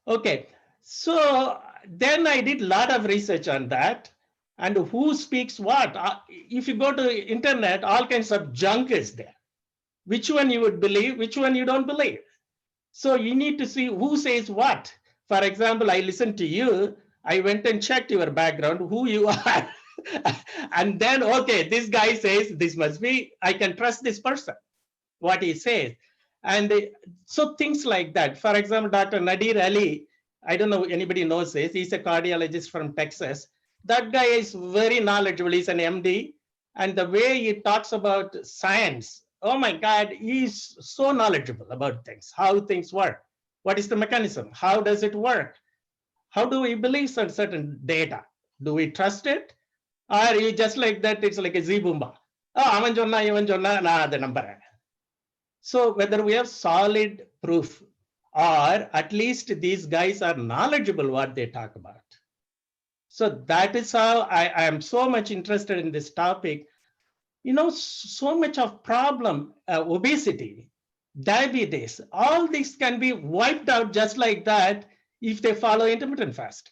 Okay, so then I did a lot of research on that. And who speaks what? If you go to internet, all kinds of junk is there. Which one you would believe, which one you don't believe. So you need to see who says what. For example, I listened to you. I went and checked your background, who you are. And then, okay, this guy says this must be, I can trust this person, what he says. And so things like that. For example, Dr. Nadir Ali, I don't know anybody knows this. He's a cardiologist from Texas. That guy is very knowledgeable. He's an MD. And the way he talks about science, oh my God, he's so knowledgeable about things, how things work. What is the mechanism? How does it work? How do we believe on certain data? Do we trust it? Or you just like that, it's like a zibumba. Oh, avan jonna, ivan jonna, na the number. So whether we have solid proof or at least these guys are knowledgeable what they talk about. So that is how I am so much interested in this topic. You know, so much of problem, obesity, diabetes, all these can be wiped out just like that if they follow intermittent fast.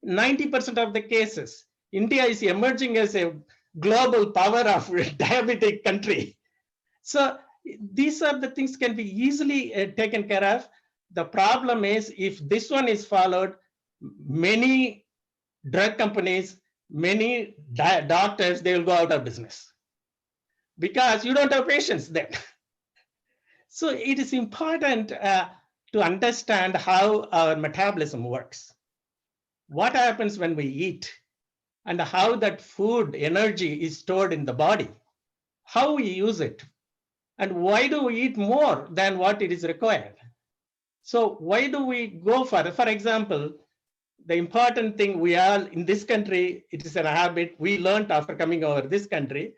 90% of the cases, India is emerging as a global power of diabetic country. So these are the things can be easily taken care of. The problem is if this one is followed, many drug companies, many doctors, they will go out of business because you don't have patients then. So it is important to understand how our metabolism works. What happens when we eat and how that food energy is stored in the body, how we use it, and why do we eat more than what it is required? So why do we go for example, the important thing we are in this country, it is a habit we learned after coming over this country.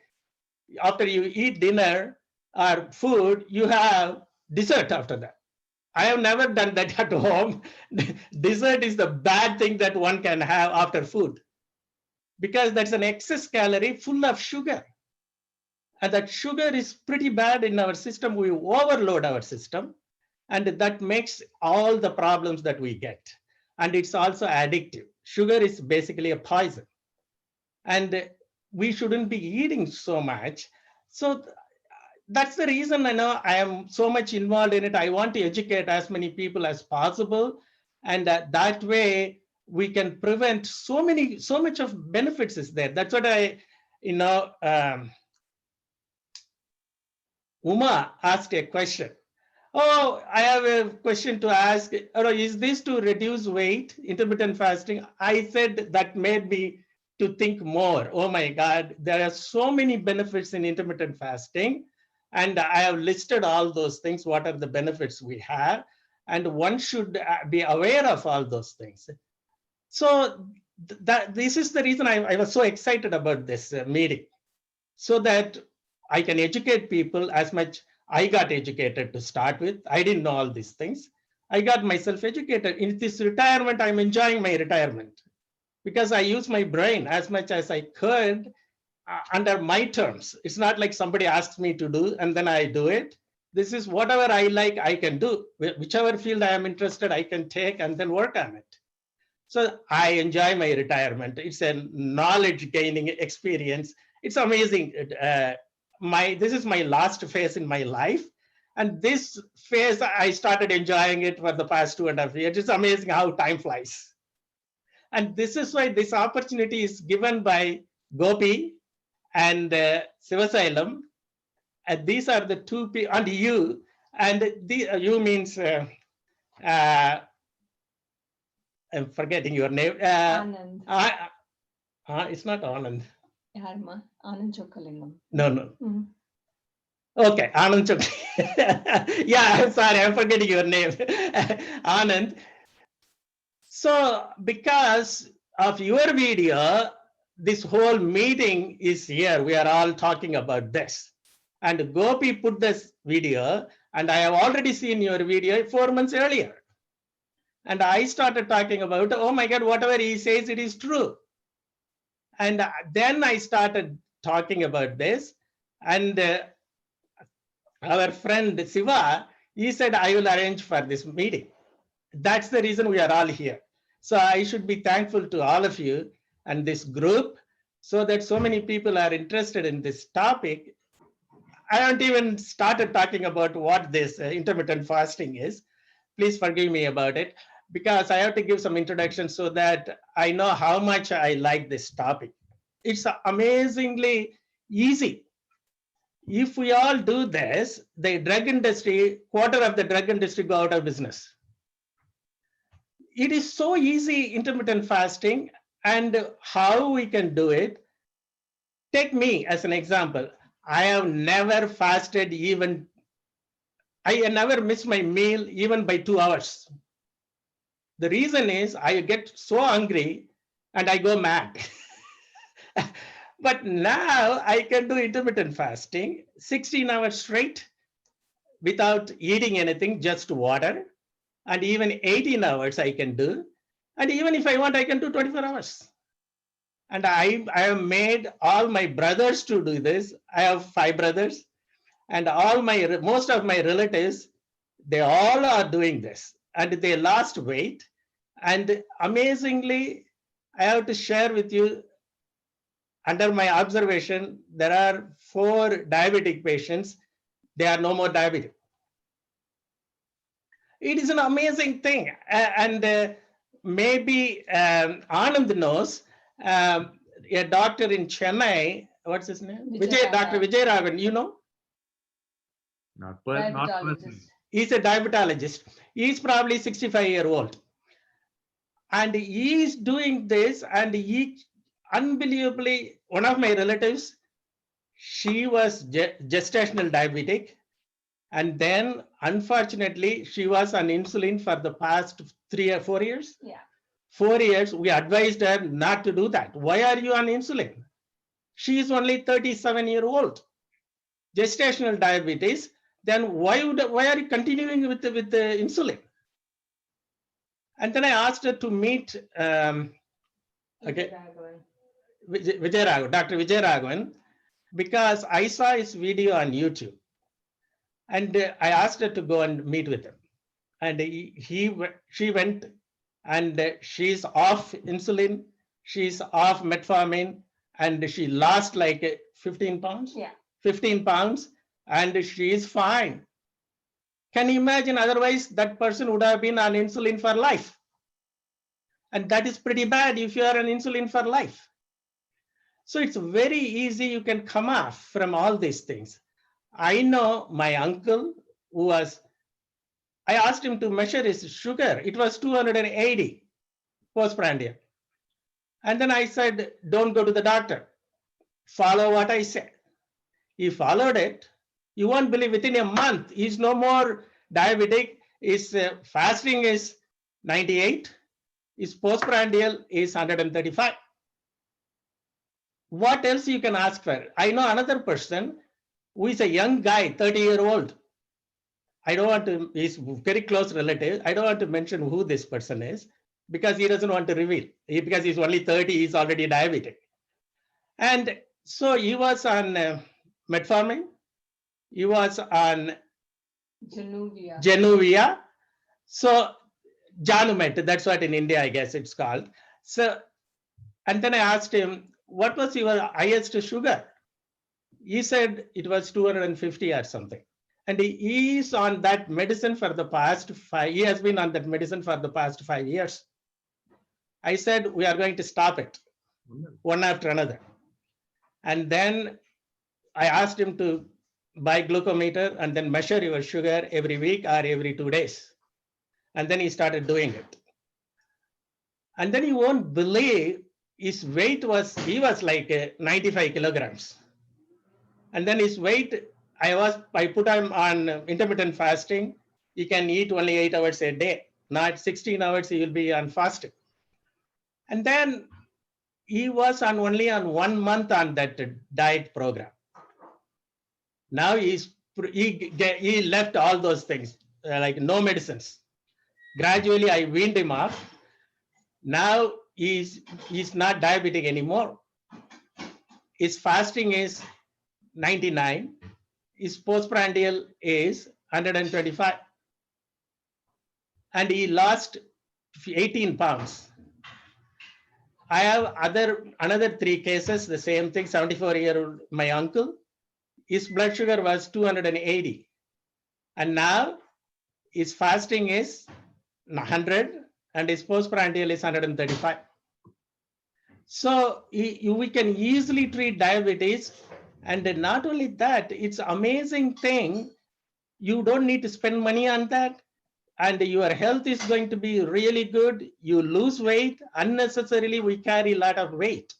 After you eat dinner or food, you have dessert after that. I have never done that at home. Dessert is the bad thing that one can have after food because that's an excess calorie full of sugar. And that sugar is pretty bad in our system. We overload our system, and that makes all the problems that we get. And it's also addictive. Sugar is basically a poison. And we shouldn't be eating so much. So that's the reason I know I am so much involved in it. I want to educate as many people as possible. And that way we can prevent so much of benefits is there. That's what Uma asked a question. Oh, I have a question to ask. Oh, is this to reduce weight, intermittent fasting? I said that made me to think more. Oh my God, there are so many benefits in intermittent fasting. And I have listed all those things. What are the benefits we have? And one should be aware of all those things. So this is the reason I was so excited about this meeting, so that I can educate people as much. I got educated to start with. I didn't know all these things. I got myself educated. In this retirement, I'm enjoying my retirement because I use my brain as much as I could under my terms. It's not like somebody asks me to do and then I do it. This is whatever I like, I can do. Whichever field I am interested, I can take and then work on it. So I enjoy my retirement. It's a knowledge gaining experience. It's amazing. This is my last phase in my life. And this phase, I started enjoying it for the past 2.5 years. It's amazing how time flies. And this is why this opportunity is given by Gopi and Sivasailam. And these are the two people, and you. And you means, I'm forgetting your name. Anand. It's not Anand. Yarma, Anand Chokalingam. No. Okay, Anand Yeah, I'm sorry, I'm forgetting your name. Anand. So because of your video, this whole meeting is here. We are all talking about this. And Gopi put this video, and I have already seen your video 4 months earlier. And I started talking about, oh my God, whatever he says, it is true. And then I started talking about this. And our friend Siva, he said, I will arrange for this meeting. that's the reason we are all here. So I should be thankful to all of you and this group, so that so many people are interested in this topic. I haven't even started talking about what this intermittent fasting is. Please forgive me about it, because I have to give some introduction so that I know how much I like this topic. It's amazingly easy. If we all do this, the drug industry, quarter of the drug industry go out of business. It is so easy, intermittent fasting, and how we can do it. Take me as an example. I have never fasted even, I never miss my meal even by 2 hours. The reason is I get so hungry and I go mad. But now I can do intermittent fasting, 16 hours straight without eating anything, just water. And even 18 hours I can do. And even if I want, I can do 24 hours. And I have made all my brothers to do this. I have 5 brothers, and most of my relatives, they all are doing this, and they lost weight. And amazingly, I have to share with you, under my observation, there are 4 diabetic patients. They are no more diabetic. It is an amazing thing. And maybe Anand knows, a doctor in Chennai, what's his name? Dr. Vijay Raghavan, you know? Not personally. He's a diabetologist. He's probably 65-year-old. And he's doing this, and he unbelievably, one of my relatives, she was gestational diabetic. And then, unfortunately, she was on insulin for the past 3 or 4 years. Yeah. 4 years, we advised her not to do that. Why are you on insulin? She is only 37-year-old. Gestational diabetes. Then why are you continuing with the insulin? And then I asked her to meet Dr. Vijay Raghavan, because I saw his video on YouTube. And I asked her to go and meet with him. And she went, and she's off insulin, she's off metformin, and she lost like 15 pounds. Yeah. 15 pounds, and she is fine. Can you imagine? Otherwise, that person would have been on insulin for life. And that is pretty bad if you are on insulin for life. So it's very easy. You can come off from all these things. I know my uncle I asked him to measure his sugar. It was 280 postprandial. And then I said, don't go to the doctor. Follow what I said. He followed it. You won't believe, within a month, he's no more diabetic. His fasting is 98. His postprandial is 135. What else you can ask for? I know another person who is a young guy, 30-year-old. I don't want to, he's very close relative. I don't want to mention who this person is, because he doesn't want to reveal. Because he's only 30, he's already diabetic. And so he was on metformin. He was on Januvia. So Janumet, that's what in India, I guess it's called. So, and then I asked him, what was your highest sugar? He said it was 250 or something. And he is on that medicine for the past 5, he has been on that medicine for the past 5 years. I said, we are going to stop it, one after another. And then I asked him to buy glucometer and then measure your sugar every week or every 2 days. And then he started doing it. And then you won't believe, his weight was, he was like 95 kilograms. And then his weight, I put him on intermittent fasting. He can eat only 8 hours a day. Not 16 hours, he will be on fasting. And then he was only on 1 month on that diet program. Now he left all those things, like no medicines. Gradually, I weaned him off. Now he's not diabetic anymore. His fasting is 99. His postprandial is 125. and he lost 18 pounds. I have another 3 cases, the same thing. 74-year-old my uncle, his blood sugar was 280, and now his fasting is 100 and his postprandial is 135. So we can easily treat diabetes, and not only that, it's amazing thing. You don't need to spend money on that, and your health is going to be really good. You lose weight unnecessarily. We carry a lot of weight.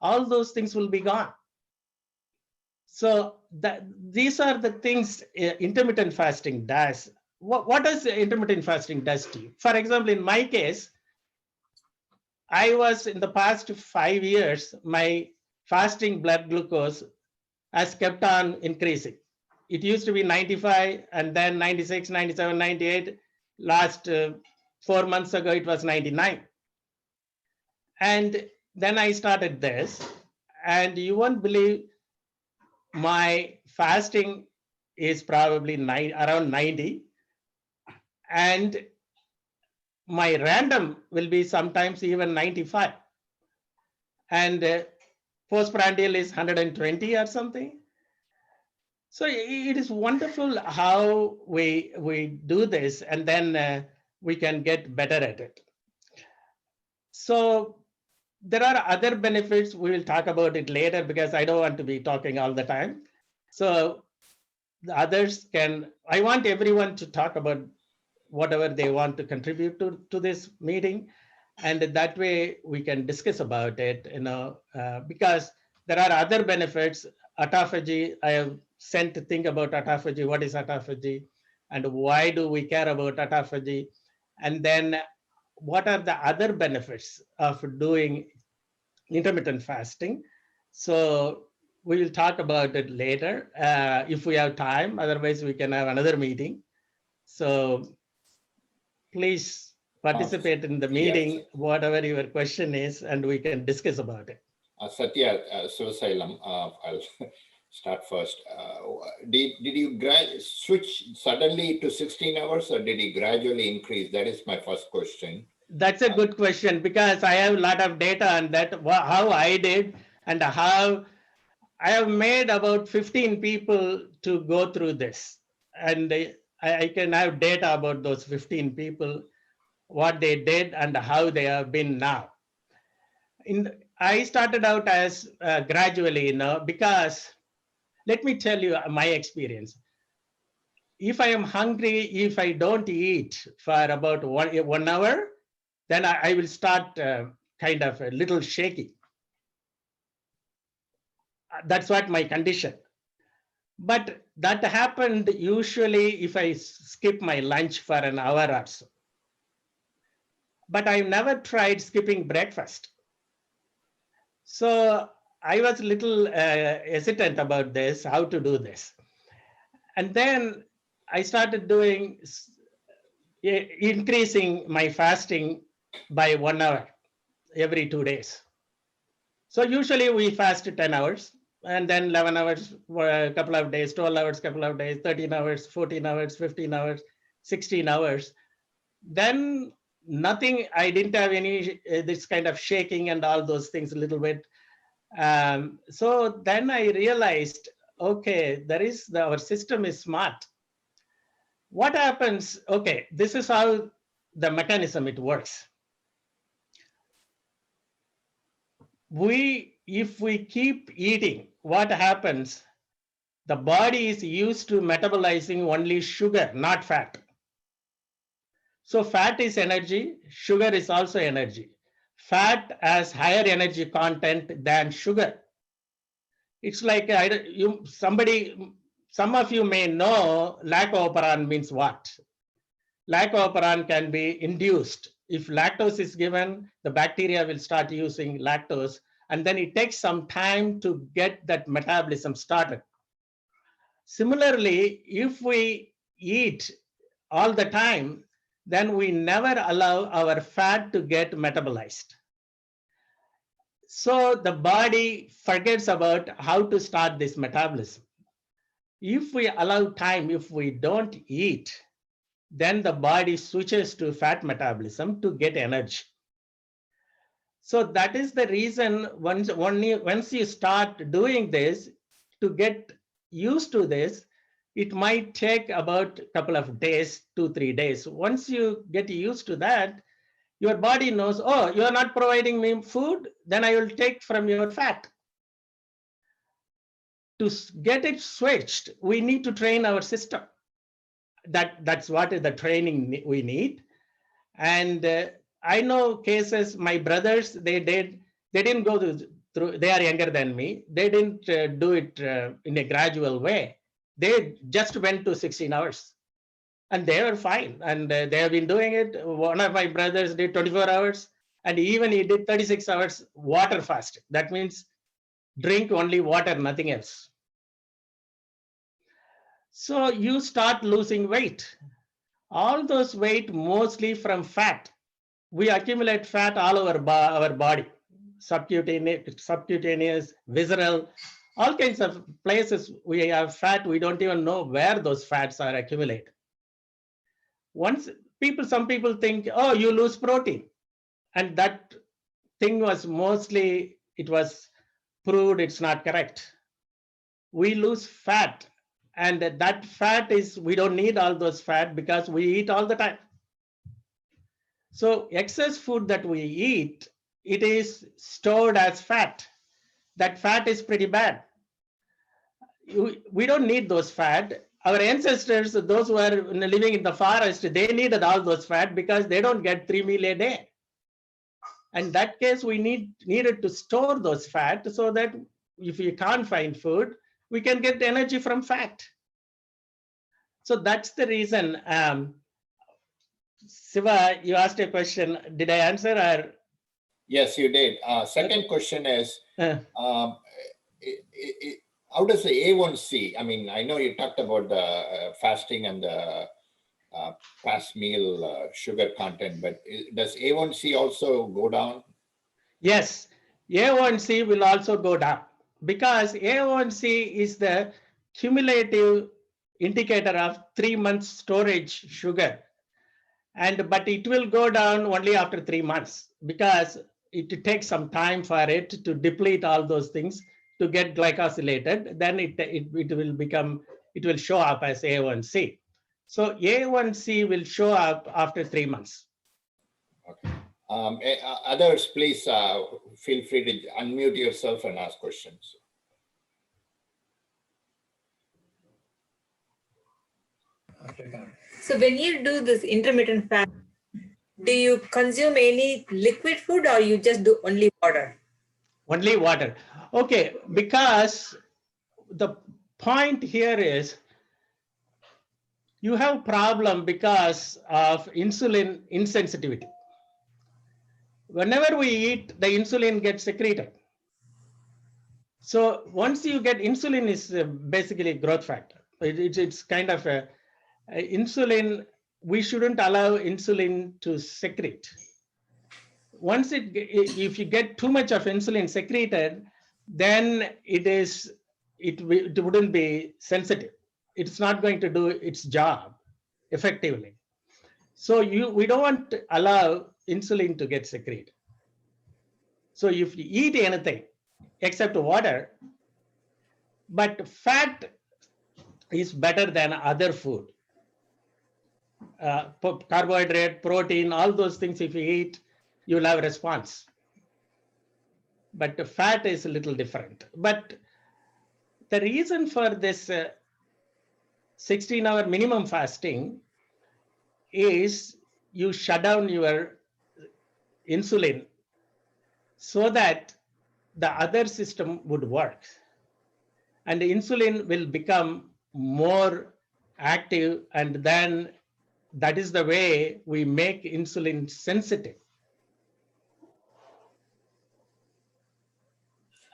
All those things will be gone. So these are the things intermittent fasting does. What does intermittent fasting does to you? For example, in my case, I was in the past 5 years, my fasting blood glucose has kept on increasing. It used to be 95 and then 96, 97, 98. Last 4 months ago, it was 99. And then I started this, and you won't believe my fasting is probably around 90. And my random will be sometimes even 95. And postprandial is 120 or something. So it is wonderful how we do this, and then we can get better at it. So there are other benefits. We will talk about it later because I don't want to be talking all the time. So the others I want everyone to talk about whatever they want to contribute to this meeting. And that way we can discuss about it, because there are other benefits. Autophagy, I have sent to think about autophagy. What is autophagy? And why do we care about autophagy? And then what are the other benefits of doing intermittent fasting? So we will talk about it later if we have time. Otherwise, we can have another meeting. So please participate in the meeting, yes, whatever your question is, and we can discuss about it. Satya, Sivasailam, I'll start first. Did you switch suddenly to 16 hours, or did you gradually increase? That is my first question. That's a good question, because I have a lot of data on that, how I did, and how I have made about 15 people to go through this. And I can have data about those 15 people, what they did and how they have been now. I started out as gradually, because let me tell you my experience. If I am hungry, if I don't eat for about 1 hour, then I will start kind of a little shaky. That's what my condition. But that happened usually if I skip my lunch for an hour or so. But I've never tried skipping breakfast. So I was a little hesitant about this, how to do this. And then I started increasing my fasting by 1 hour every 2 days. So usually we fast 10 hours, and then 11 hours for a couple of days, 12 hours, couple of days, 13 hours, 14 hours, 15 hours, 16 hours. Then nothing, I didn't have any this kind of shaking and all those things a little bit. So then I realized, okay, our system is smart. What happens? Okay, this is how the mechanism it works. If we keep eating, what happens? The body is used to metabolizing only sugar, not fat. So fat is energy, sugar is also energy. Fat has higher energy content than sugar. It's like some of you may know lactoperon means what? Lactoperon can be induced. If lactose is given, the bacteria will start using lactose, and then it takes some time to get that metabolism started. Similarly, if we eat all the time, then we never allow our fat to get metabolized. So the body forgets about how to start this metabolism. If we allow time, if we don't eat, then the body switches to fat metabolism to get energy. So that is the reason once you start doing this, to get used to this, it might take about a couple of days, 2-3 days. Once you get used to that, your body knows, oh, you're not providing me food, then I will take from your fat. To get it switched, we need to train our system. That's what is the training we need. And I know cases, my brothers, they didn't go through, they are younger than me. They didn't do it in a gradual way. They just went to 16 hours and they were fine. And they have been doing it. One of my brothers did 24 hours and even he did 36 hours water fasting. That means drink only water, nothing else. So you start losing weight. All those weight mostly from fat. We accumulate fat all over our body, subcutaneous, visceral, all kinds of places we have fat. We don't even know where those fats are accumulated. Some people think, oh, you lose protein. And that thing was mostly, it was proved it's not correct. We lose fat. And that fat is, we don't need all those fat because we eat all the time. So excess food that we eat, it is stored as fat. That fat is pretty bad. We don't need those fat. Our ancestors, those who are living in the forest, they needed all those fat because they don't get 3 meals a day. In that case, we needed to store those fat so that if we can't find food, we can get energy from fat. So that's the reason. Siva, you asked a question. Did I answer or? Yes, you did. Second question is, how does the A1C, I mean, I know you talked about the fasting and the past meal sugar content, but does A1C also go down? Yes, A1C will also go down because A1C is the cumulative indicator of 3 months storage sugar. But it will go down only after 3 months because it takes some time for it to deplete all those things to get glycosylated. Then it will show up as A1C. So A1C will show up after 3 months. Okay. Others, please feel free to unmute yourself and ask questions. So when you do this intermittent fast, do you consume any liquid food or you just do only water? Only water. Okay, because the point here is you have problem because of insulin insensitivity. Whenever we eat, the insulin gets secreted. So once you get insulin is basically growth factor. It's kind of a insulin. We shouldn't allow insulin to secrete. Once if you get too much of insulin secreted, then it wouldn't be sensitive. It's not going to do its job effectively. So we don't want to allow insulin to get secreted. So if you eat anything except water, but fat is better than other food. Carbohydrate, protein, all those things, if you eat, you'll have a response. But the fat is a little different. But the reason for this 16-hour minimum fasting is you shut down your insulin so that the other system would work. And the insulin will become more active, and then that is the way we make insulin sensitive.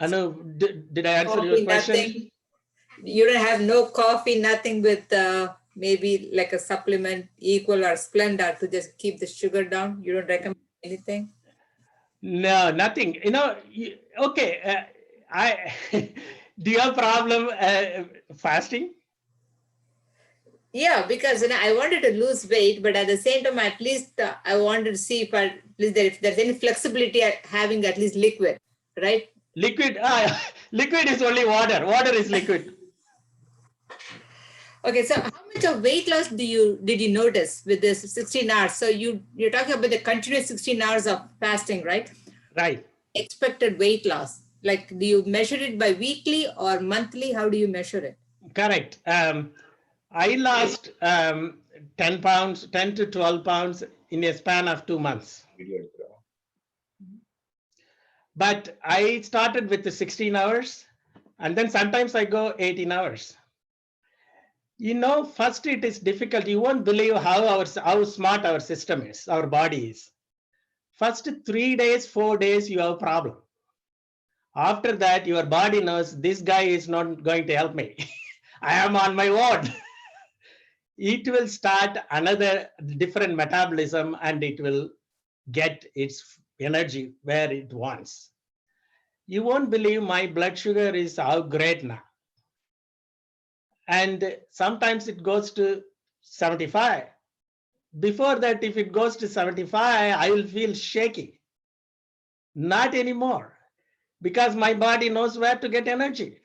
Anu, did I answer your question? Nothing. You don't have no coffee, nothing with maybe like a supplement equal or Splenda to just keep the sugar down? You don't recommend anything? No, nothing. Okay. Do you have problem fasting? Yeah, because I wanted to lose weight, but at the same time, at least I wanted to see if there's any flexibility at having at least liquid, right? Liquid, liquid is only water. Water is liquid. Okay, so how much of weight loss did you notice with this 16 hours? So you're talking about the continuous 16 hours of fasting, right? Right. Expected weight loss. Like, do you measure it by weekly or monthly? How do you measure it? Correct. I lost 10 pounds, 10 to 12 pounds in a span of 2 months. But I started with the 16 hours, and then sometimes I go 18 hours. First it is difficult. You won't believe how smart our system is, our body is. First 3 days, 4 days, you have a problem. After that, your body knows this guy is not going to help me. I am on my own. It will start another different metabolism, and it will get its energy where it wants. You won't believe my blood sugar is how great now. And sometimes it goes to 75. Before that, if it goes to 75, I will feel shaky. Not anymore, because my body knows where to get energy.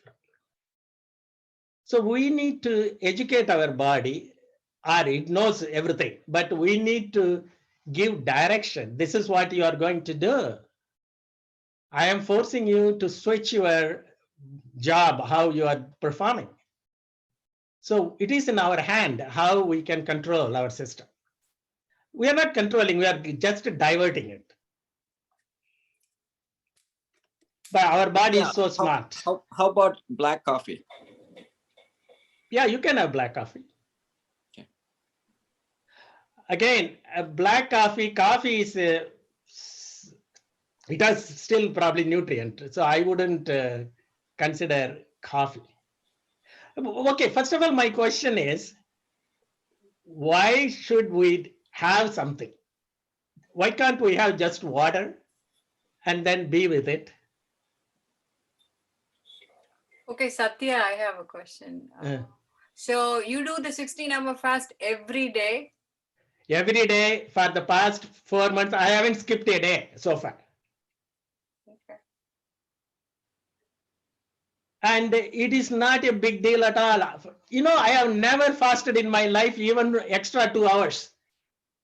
So we need to educate our body, or it knows everything, but we need to give direction. This is what you are going to do. I am forcing you to switch your job, how you are performing. So it is in our hand how we can control our system. We are not controlling, we are just diverting it. But our body is so smart. How about black coffee? Yeah, you can have black coffee. Okay. Again, black coffee is it has still probably nutrient. So I wouldn't consider coffee. Okay, first of all, my question is, why should we have something? Why can't we have just water and then be with it? Okay, Satya, I have a question. So you do the 16-hour fast every day? Every day for the past 4 months. I haven't skipped a day so far. Okay. And it is not a big deal at all. I have never fasted in my life, even extra 2 hours,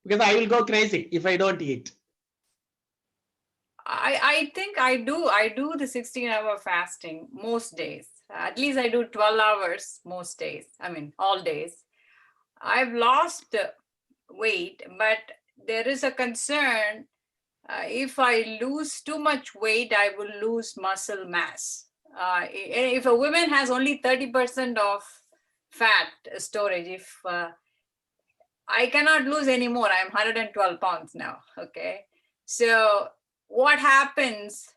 because I will go crazy if I don't eat. I think I do the 16-hour fasting most days. At least I do 12 hours most days. I mean, all days. I've lost weight, but there is a concern. If I lose too much weight, I will lose muscle mass. If a woman has only 30% of fat storage, if I cannot lose anymore, I'm 112 pounds now. Okay. So what happens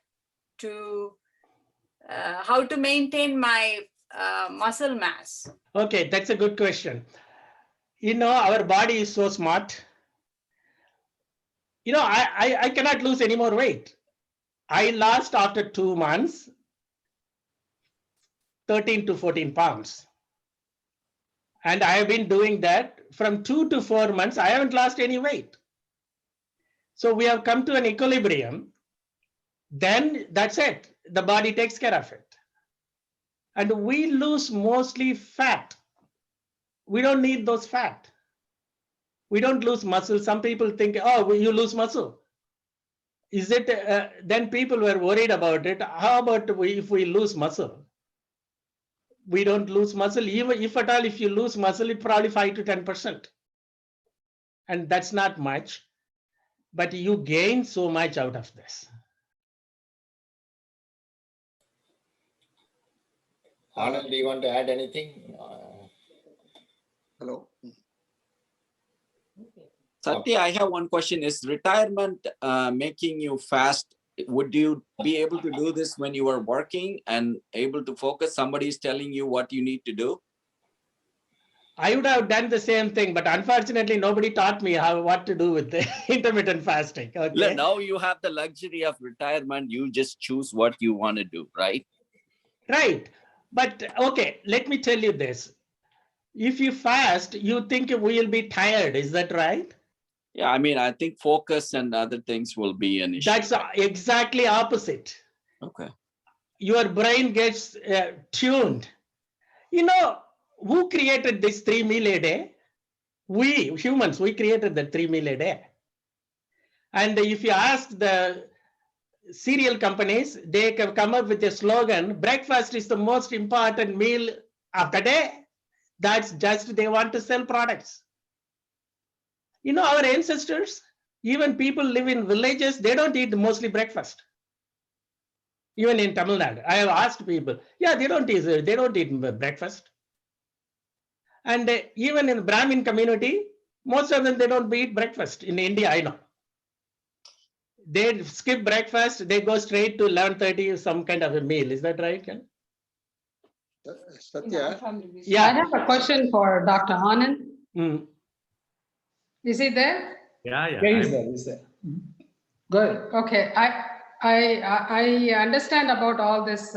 to how to maintain my muscle mass? Okay, that's a good question. Our body is so smart. I cannot lose any more weight. I lost after 2 months 13 to 14 pounds. And I have been doing that from 2 to 4 months. I haven't lost any weight. So we have come to an equilibrium. Then that's it. The body takes care of it. And we lose mostly fat. We don't need those fat. We don't lose muscle. Some people think, oh, you lose muscle. Is it, then people were worried about it. How about if we lose muscle? We don't lose muscle. Even if at all, if you lose muscle, it's probably 5 to 10%. And that's not much, but you gain so much out of this. Anand, do you want to add anything? Hello. Satya, I have one question. Is retirement making you fast? Would you be able to do this when you are working and able to focus? Somebody is telling you what you need to do? I would have done the same thing, but unfortunately, nobody taught me what to do with the intermittent fasting. Okay. Now you have the luxury of retirement. You just choose what you want to do, right? Right. But okay, let me tell you this. If you fast, you think we will be tired. Is that right? Yeah, I mean, I think focus and other things will be an issue. That's exactly opposite. Okay. Your brain gets tuned. Who created this 3 meal a day? We humans, we created the 3 meal a day. And if you ask the cereal companies, they can come up with a slogan, breakfast is the most important meal of the day. That's just, they want to sell products. Our ancestors, even people live in villages, they don't eat mostly breakfast. Even in Tamil Nadu, I have asked people, yeah, they don't eat breakfast. And even in the Brahmin community, most of them, they don't eat breakfast. In India, I know. They skip breakfast, they go straight to 11:30, some kind of a meal. Is that right, Ken? In our Satya, family, we Yeah. I have a question for Dr. Anand. Mm. Is he there? Yeah, yeah, he's there, he's there. Go ahead. Okay, I understand about all this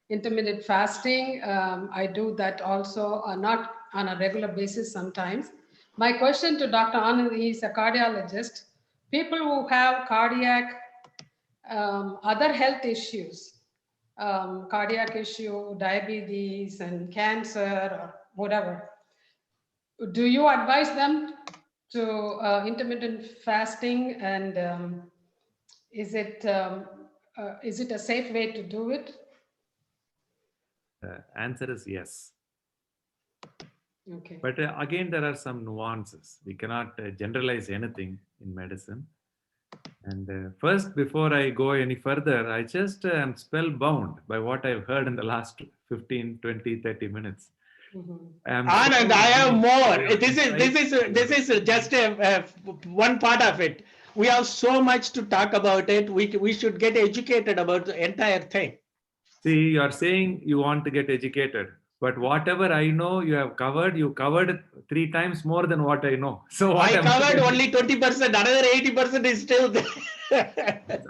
intermittent fasting. I do that also, not on a regular basis sometimes. My question to Dr. Anand, he's a cardiologist. People who have cardiac, other health issues, cardiac issue, diabetes and cancer or whatever, do you advise them to intermittent fasting, and is it a safe way to do it? The answer is yes. Okay. But again, there are some nuances. We cannot generalize anything in medicine. And first, before I go any further, I just am spellbound by what I've heard in the last 15, 20, 30 minutes. Anand, I have more. This is just one part of it. We have so much to talk about it. We should get educated about the entire thing. See, you are saying you want to get educated, but whatever I know you have covered, you covered 3 times more than what I know. So what I covered only 20%, another 80% is still there.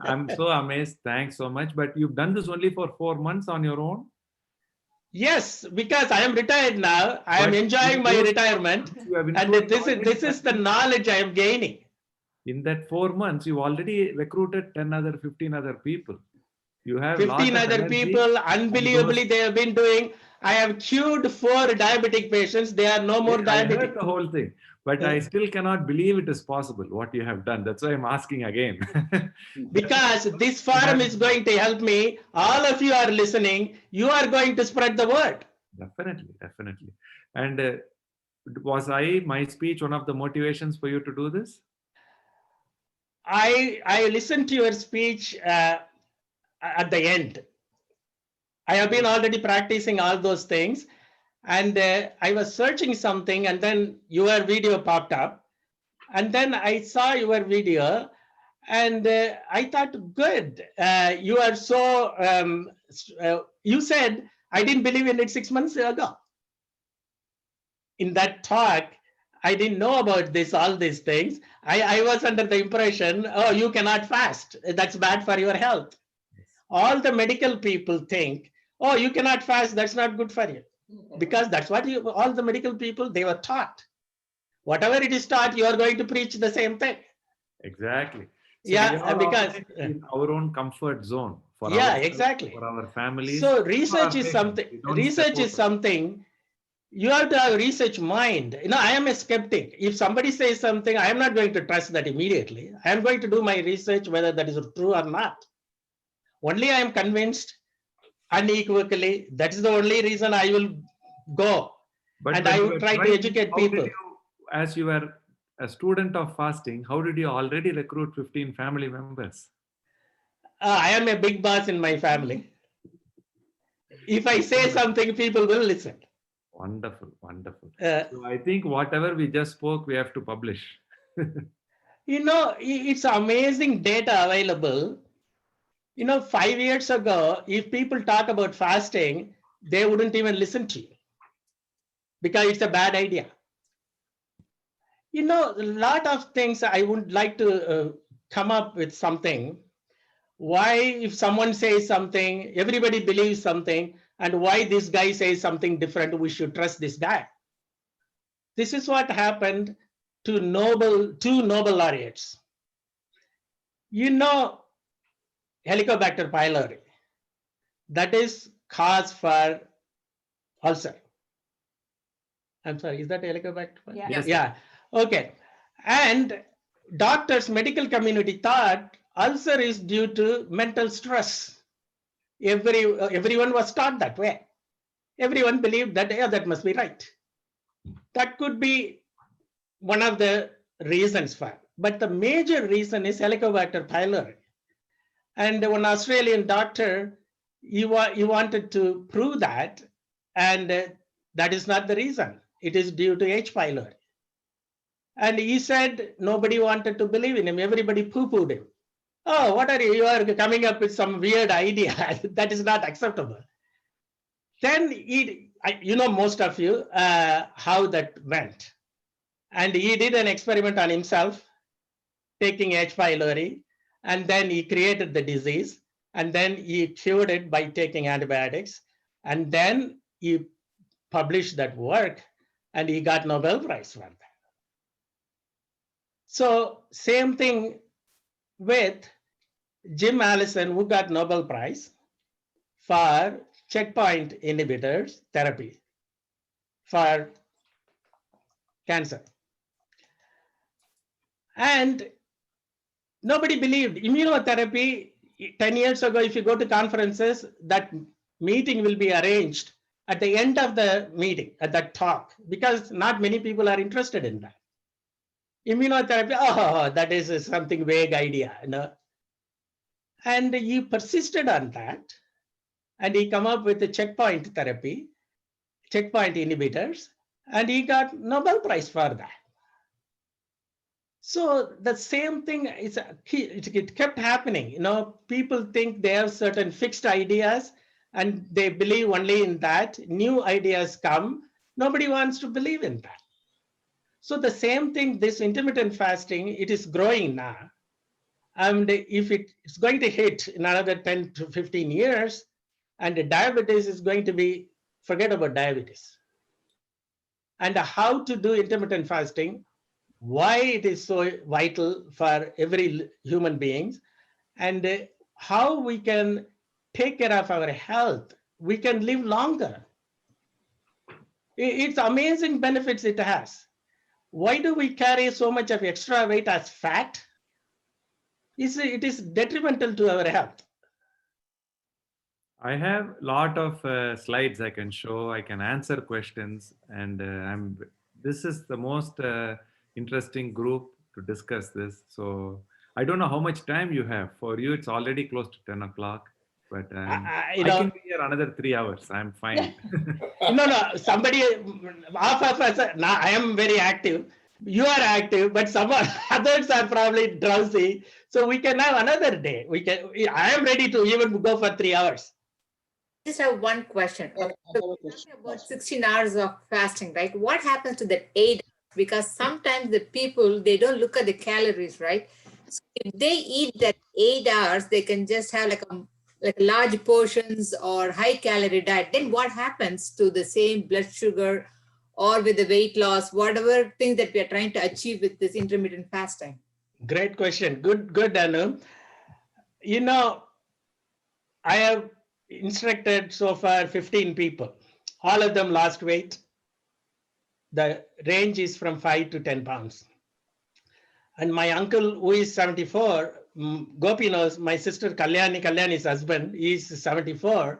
I'm so amazed. Thanks so much. But you've done this only for 4 months on your own? Yes, because I am retired now. I am But enjoying in my those retirement. you have And improved this is the knowledge I am gaining. In that 4 months, you already recruited 10 other, 15 other people. You have 15 other people, unbelievably, they have been doing. I have cured 4 diabetic patients. They are no more I heard diabetic. the whole thing, but I still cannot believe it is possible what you have done. That's why I'm asking again. Because this forum is going to help me. All of you are listening. You are going to spread the word. Definitely, definitely. And was my speech one of the motivations for you to do this? I listened to your speech at the end. I have been already practicing all those things, and I was searching something, and then your video popped up, and then I saw your video, and I thought, good. You are so. You said I didn't believe in it 6 months ago. In that talk, I didn't know about all these things. I was under the impression, oh, you cannot fast. That's bad for your health. All the medical people think, oh, you cannot fast. That's not good for you. Because that's what all the medical people, they were taught. Whatever it is taught, you are going to preach the same thing. Exactly. So yeah, because in our own comfort zone. For exactly. For our families. So research is something. Research is something. You have to have research mind. I am a skeptic. If somebody says something, I am not going to trust that immediately. I am going to do my research whether that is true or not. Only I am convinced unequivocally. That is the only reason I will go. And I will try to educate people. As you were a student of fasting, how did you already recruit 15 family members? I am a big boss in my family. If I say something, people will listen. Wonderful, wonderful. So I think whatever we just spoke, we have to publish. It's amazing data available. 5 years ago, if people talk about fasting, they wouldn't even listen to you because it's a bad idea. A lot of things I would like to come up with something. Why, if someone says something, everybody believes something, and why this guy says something different, we should trust this guy. This is what happened to two Nobel laureates. You know, Helicobacter pylori, that is cause for ulcer. I'm sorry, is that Helicobacter pylori? Yeah. Yes, Yeah, okay. And doctors, medical community thought ulcer is due to mental stress. Everyone was taught that way. Everyone believed that, yeah, that must be right. That could be one of the reasons for it. But the major reason is Helicobacter pylori. And one Australian doctor, he wanted to prove that, and that is not the reason. It is due to H. pylori. And he said nobody wanted to believe in him. Everybody poo-pooed him. Oh, what are you? You are coming up with some weird idea. That is not acceptable. Then you know, most of you, how that went. And he did an experiment on himself, taking H. pylori, and then he created the disease, and then he cured it by taking antibiotics, and then he published that work, and he got Nobel Prize for that. So same thing with Jim Allison, who got Nobel Prize for checkpoint inhibitors therapy for cancer. And nobody believed immunotherapy 10 years ago. If you go to conferences, that meeting will be arranged at the end of the meeting, at that talk, because not many people are interested in that. Immunotherapy, oh, that is something vague idea, you know. And he persisted on that, and he come up with the checkpoint therapy, checkpoint inhibitors, and he got Nobel Prize for that. So the same thing is it kept happening. You know, people think they have certain fixed ideas and they believe only in that. New ideas come, nobody wants to believe in that. So the same thing, this intermittent fasting, it is growing now. And if it's going to hit in another 10 to 15 years, and the diabetes is going to be, forget about diabetes. And how to do intermittent fasting, why it is so vital for every human being, and how we can take care of our health. We can live longer. It's amazing benefits it has. Why do we carry so much of extra weight as fat? It is detrimental to our health. I have a lot of slides I can show. I can answer questions, and this is the most interesting group to discuss this. So I don't know how much time you have. For you, it's already close to 10 o'clock, but I can be here another 3 hours. I'm fine. No, somebody, half of us, now I am very active. You are active, but some others are probably drowsy. So we can have another day. I am ready to even go for 3 hours. Just have one question. I have a question. About 16 hours of fasting, right? What happens to that 8 hours? Because sometimes the people, they don't look at the calories, right? So if they eat that 8 hours, they can just have like large portions or high calorie diet. Then what happens to the same blood sugar or with the weight loss, whatever things that we are trying to achieve with this intermittent fasting? Great question. Good, Anu. You know, I have instructed so far 15 people. All of them lost weight. The range is from 5 to 10 pounds. And my uncle, who is 74, Gopi knows, my sister Kalyani's husband, is 74.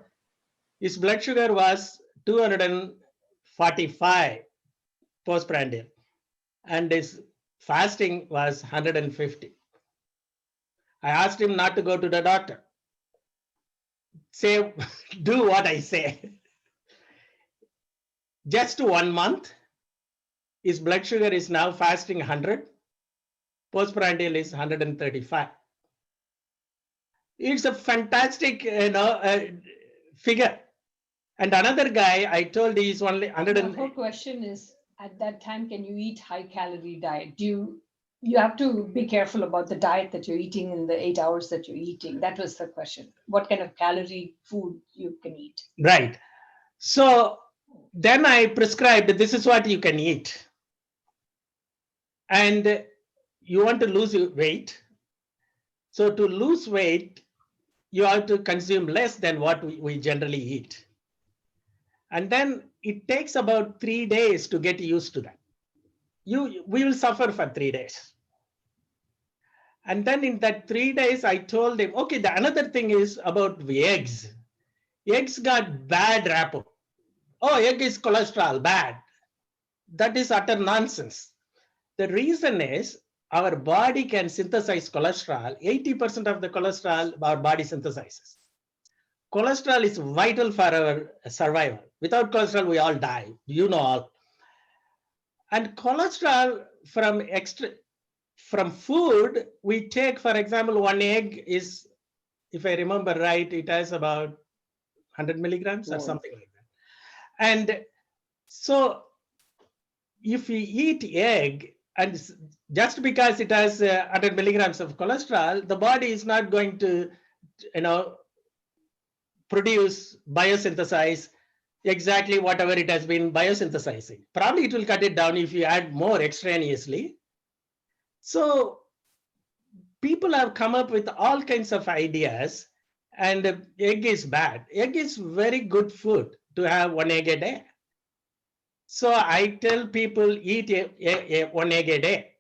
His blood sugar was 245 postprandial, and his fasting was 150. I asked him not to go to the doctor. Say, do what I say. Just 1 month, his blood sugar is now fasting 100. Postprandial is 135. It's a fantastic, figure. And another guy, I told he's only 100. The whole question is, at that time, can you eat high calorie diet? You have to be careful about the diet that you're eating in the 8 hours that you're eating. That was the question. What kind of calorie food you can eat? Right. So then I prescribed, this is what you can eat. and you want to lose your weight. So to lose weight, you have to consume less than what we generally eat. And then it takes about 3 days to get used to that. We will suffer for 3 days. And then in that 3 days, I told him, okay, the another thing is about the eggs. Eggs got bad rapport. Oh, egg is cholesterol, bad. That is utter nonsense. The reason is our body can synthesize cholesterol. 80% of the cholesterol our body synthesizes. Cholesterol is vital for our survival. Without cholesterol, we all die. You know all. And cholesterol from food, we take, for example, one egg is, if I remember right, it has about 100 milligrams or something like that. And so if we eat egg, and just because it has 100 milligrams of cholesterol, the body is not going to, produce, biosynthesize exactly whatever it has been biosynthesizing. Probably it will cut it down if you add more extraneously. So people have come up with all kinds of ideas, and egg is bad. Egg is very good food to have one egg a day. So I tell people eat one egg a day.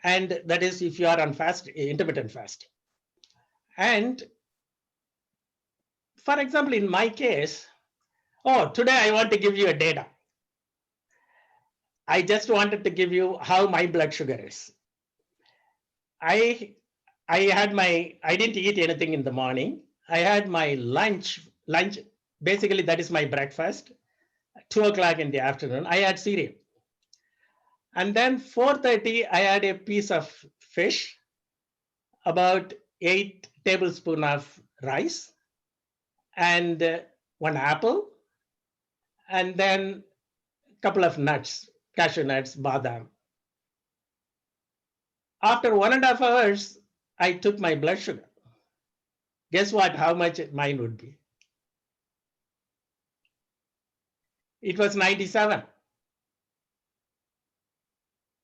And that is if you are on intermittent fasting. And for example, in my case, today I want to give you a data. I just wanted to give you how my blood sugar is. I didn't eat anything in the morning. I had my lunch, basically that is my breakfast, 2 o'clock in the afternoon, I had cereal. And then 4:30, I had a piece of fish, about 8 tablespoons of rice, and 1 apple, and then a couple of nuts, cashew nuts, badam. After 1.5 hours, I took my blood sugar. Guess what? How much mine would be? It was 97.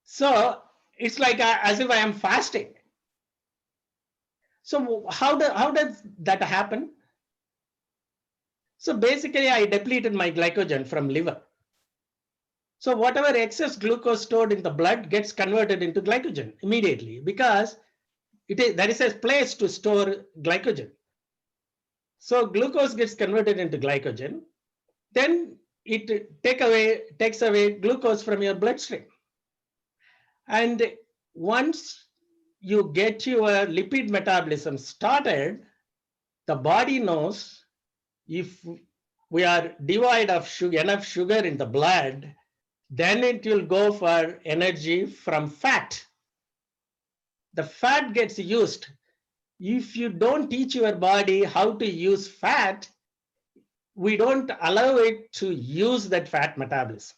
So it's like as if I am fasting. So how does that happen? So basically, I depleted my glycogen from liver. So whatever excess glucose stored in the blood gets converted into glycogen immediately, because there is a place to store glycogen. So glucose gets converted into glycogen. Then it takes away glucose from your bloodstream. And once you get your lipid metabolism started, the body knows if we are devoid of enough sugar in the blood, then it will go for energy from fat. The fat gets used. If you don't teach your body how to use fat, we don't allow it to use that fat metabolism.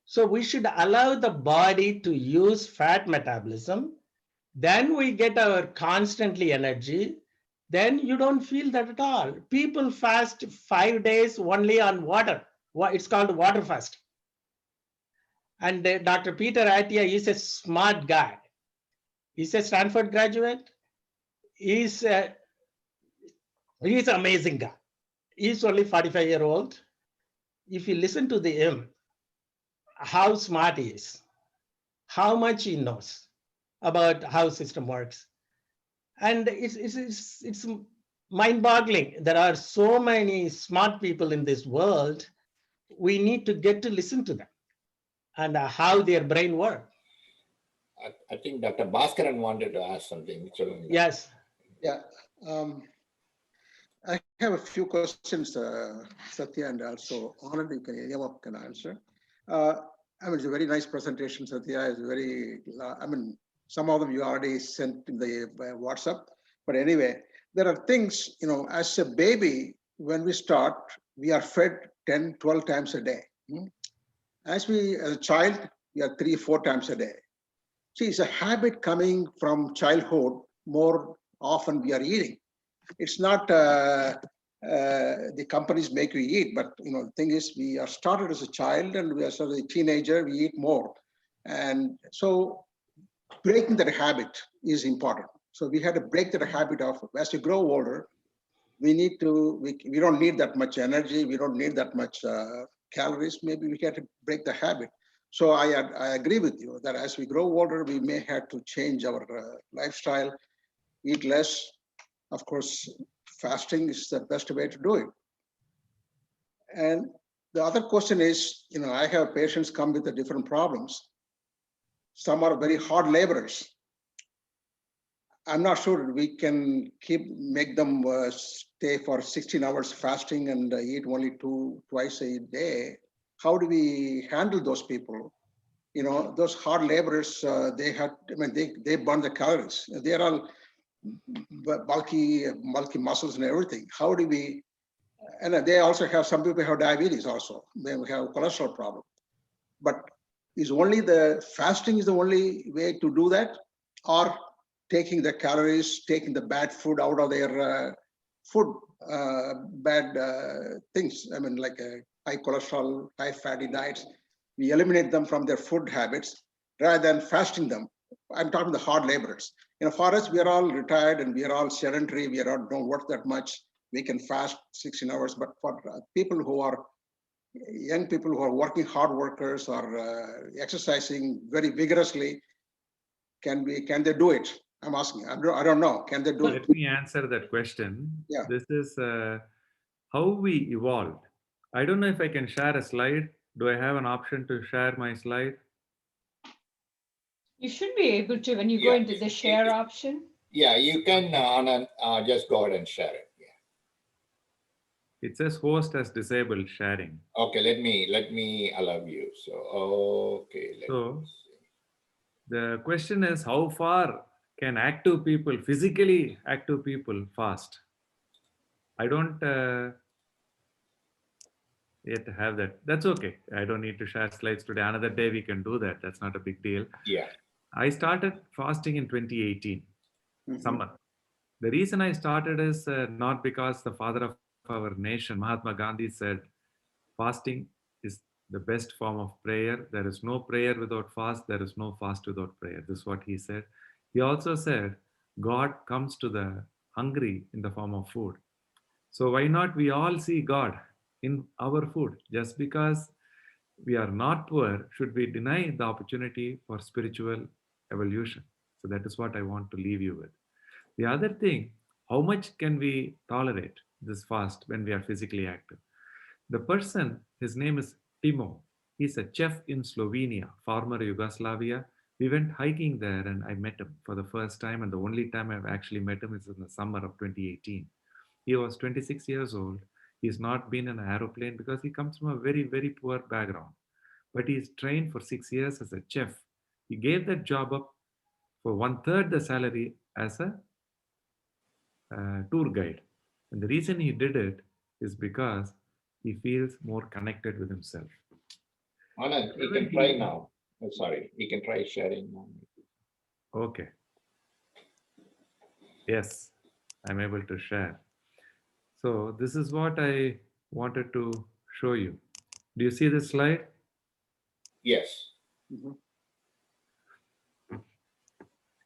So we should allow the body to use fat metabolism. Then we get our constantly energy. Then you don't feel that at all. People fast 5 days only on water. It's called water fasting. And Dr. Peter Attia is a smart guy. He's a Stanford graduate. He's an amazing guy. He's only 45-year-old. If you listen to him, how smart he is, how much he knows about how system works. And it's mind-boggling. There are so many smart people in this world. We need to get to listen to them and how their brain works. I think Dr. Bhaskaran wanted to ask something. Yes. Yeah. I have a few questions, Satya, and also Anand, any of you can answer. It's a very nice presentation, Satya. It's very, some of them you already sent in the WhatsApp. But anyway, there are things, as a baby, when we start, we are fed 10, 12 times a day. As a child, we are 3, 4 times a day. See, it's a habit coming from childhood. More often we are eating. It's not the companies make you eat, but the thing is, we are started as a child and we are sort of a teenager, we eat more. And so breaking that habit is important. So we had to break that habit of, as you grow older, we need to, we don't need that much energy, we don't need that much calories, maybe we have to break the habit. So I agree with you that as we grow older, we may have to change our lifestyle, eat less. Of course, fasting is the best way to do it. And the other question is, I have patients come with the different problems. Some are very hard laborers. I'm not sure we can make them stay for 16 hours fasting and eat only twice a day. How do we handle those people? Those hard laborers, they burn the calories. They're all bulky muscles and everything. How do we, and they also have, some people have diabetes also. They have cholesterol problem. But fasting is the only way to do that? Or taking the calories, taking the bad food out of their bad things. Like high cholesterol, high fatty diets. We eliminate them from their food habits rather than fasting them. I'm talking the hard laborers. For us, we are all retired and we are all sedentary. We don't work that much. We can fast 16 hours. But for people who are young people who are working hard workers or exercising very vigorously, can they do it? I'm asking. I don't know. Can they do it? Let me answer that question. Yeah. This is how we evolved. I don't know if I can share a slide. Do I have an option to share my slide? You should be able to when you go into the share option. Yeah, you can just go ahead and share it. It says host has disabled sharing. Okay, let me allow you. So, okay. So the question is, how far can physically active people fast? I don't yet have that. That's okay. I don't need to share slides today. Another day we can do that. That's not a big deal. Yeah. I started fasting in 2018, summer. The reason I started is not because the father of our nation, Mahatma Gandhi, said fasting is the best form of prayer. There is no prayer without fast. There is no fast without prayer. This is what he said. He also said God comes to the hungry in the form of food. So why not we all see God in our food? Just because we are not poor, should we deny the opportunity for spiritual evolution? So that is what I want to leave you with. The other thing, how much can we tolerate this fast when we are physically active? The person, his name is Timo. He's a chef in Slovenia, former Yugoslavia. We went hiking there and I met him for the first time, and the only time I've actually met him is in the summer of 2018. He was 26 years old. He's not been in an aeroplane because he comes from a very, very poor background. But he's trained for 6 years as a chef. He gave that job up for 1/3 the salary as a tour guide. And the reason he did it is because he feels more connected with himself. Anand, you can try now. Oh, sorry, you can try sharing now. Okay. Yes, I'm able to share. So this is what I wanted to show you. Do you see this slide? Yes.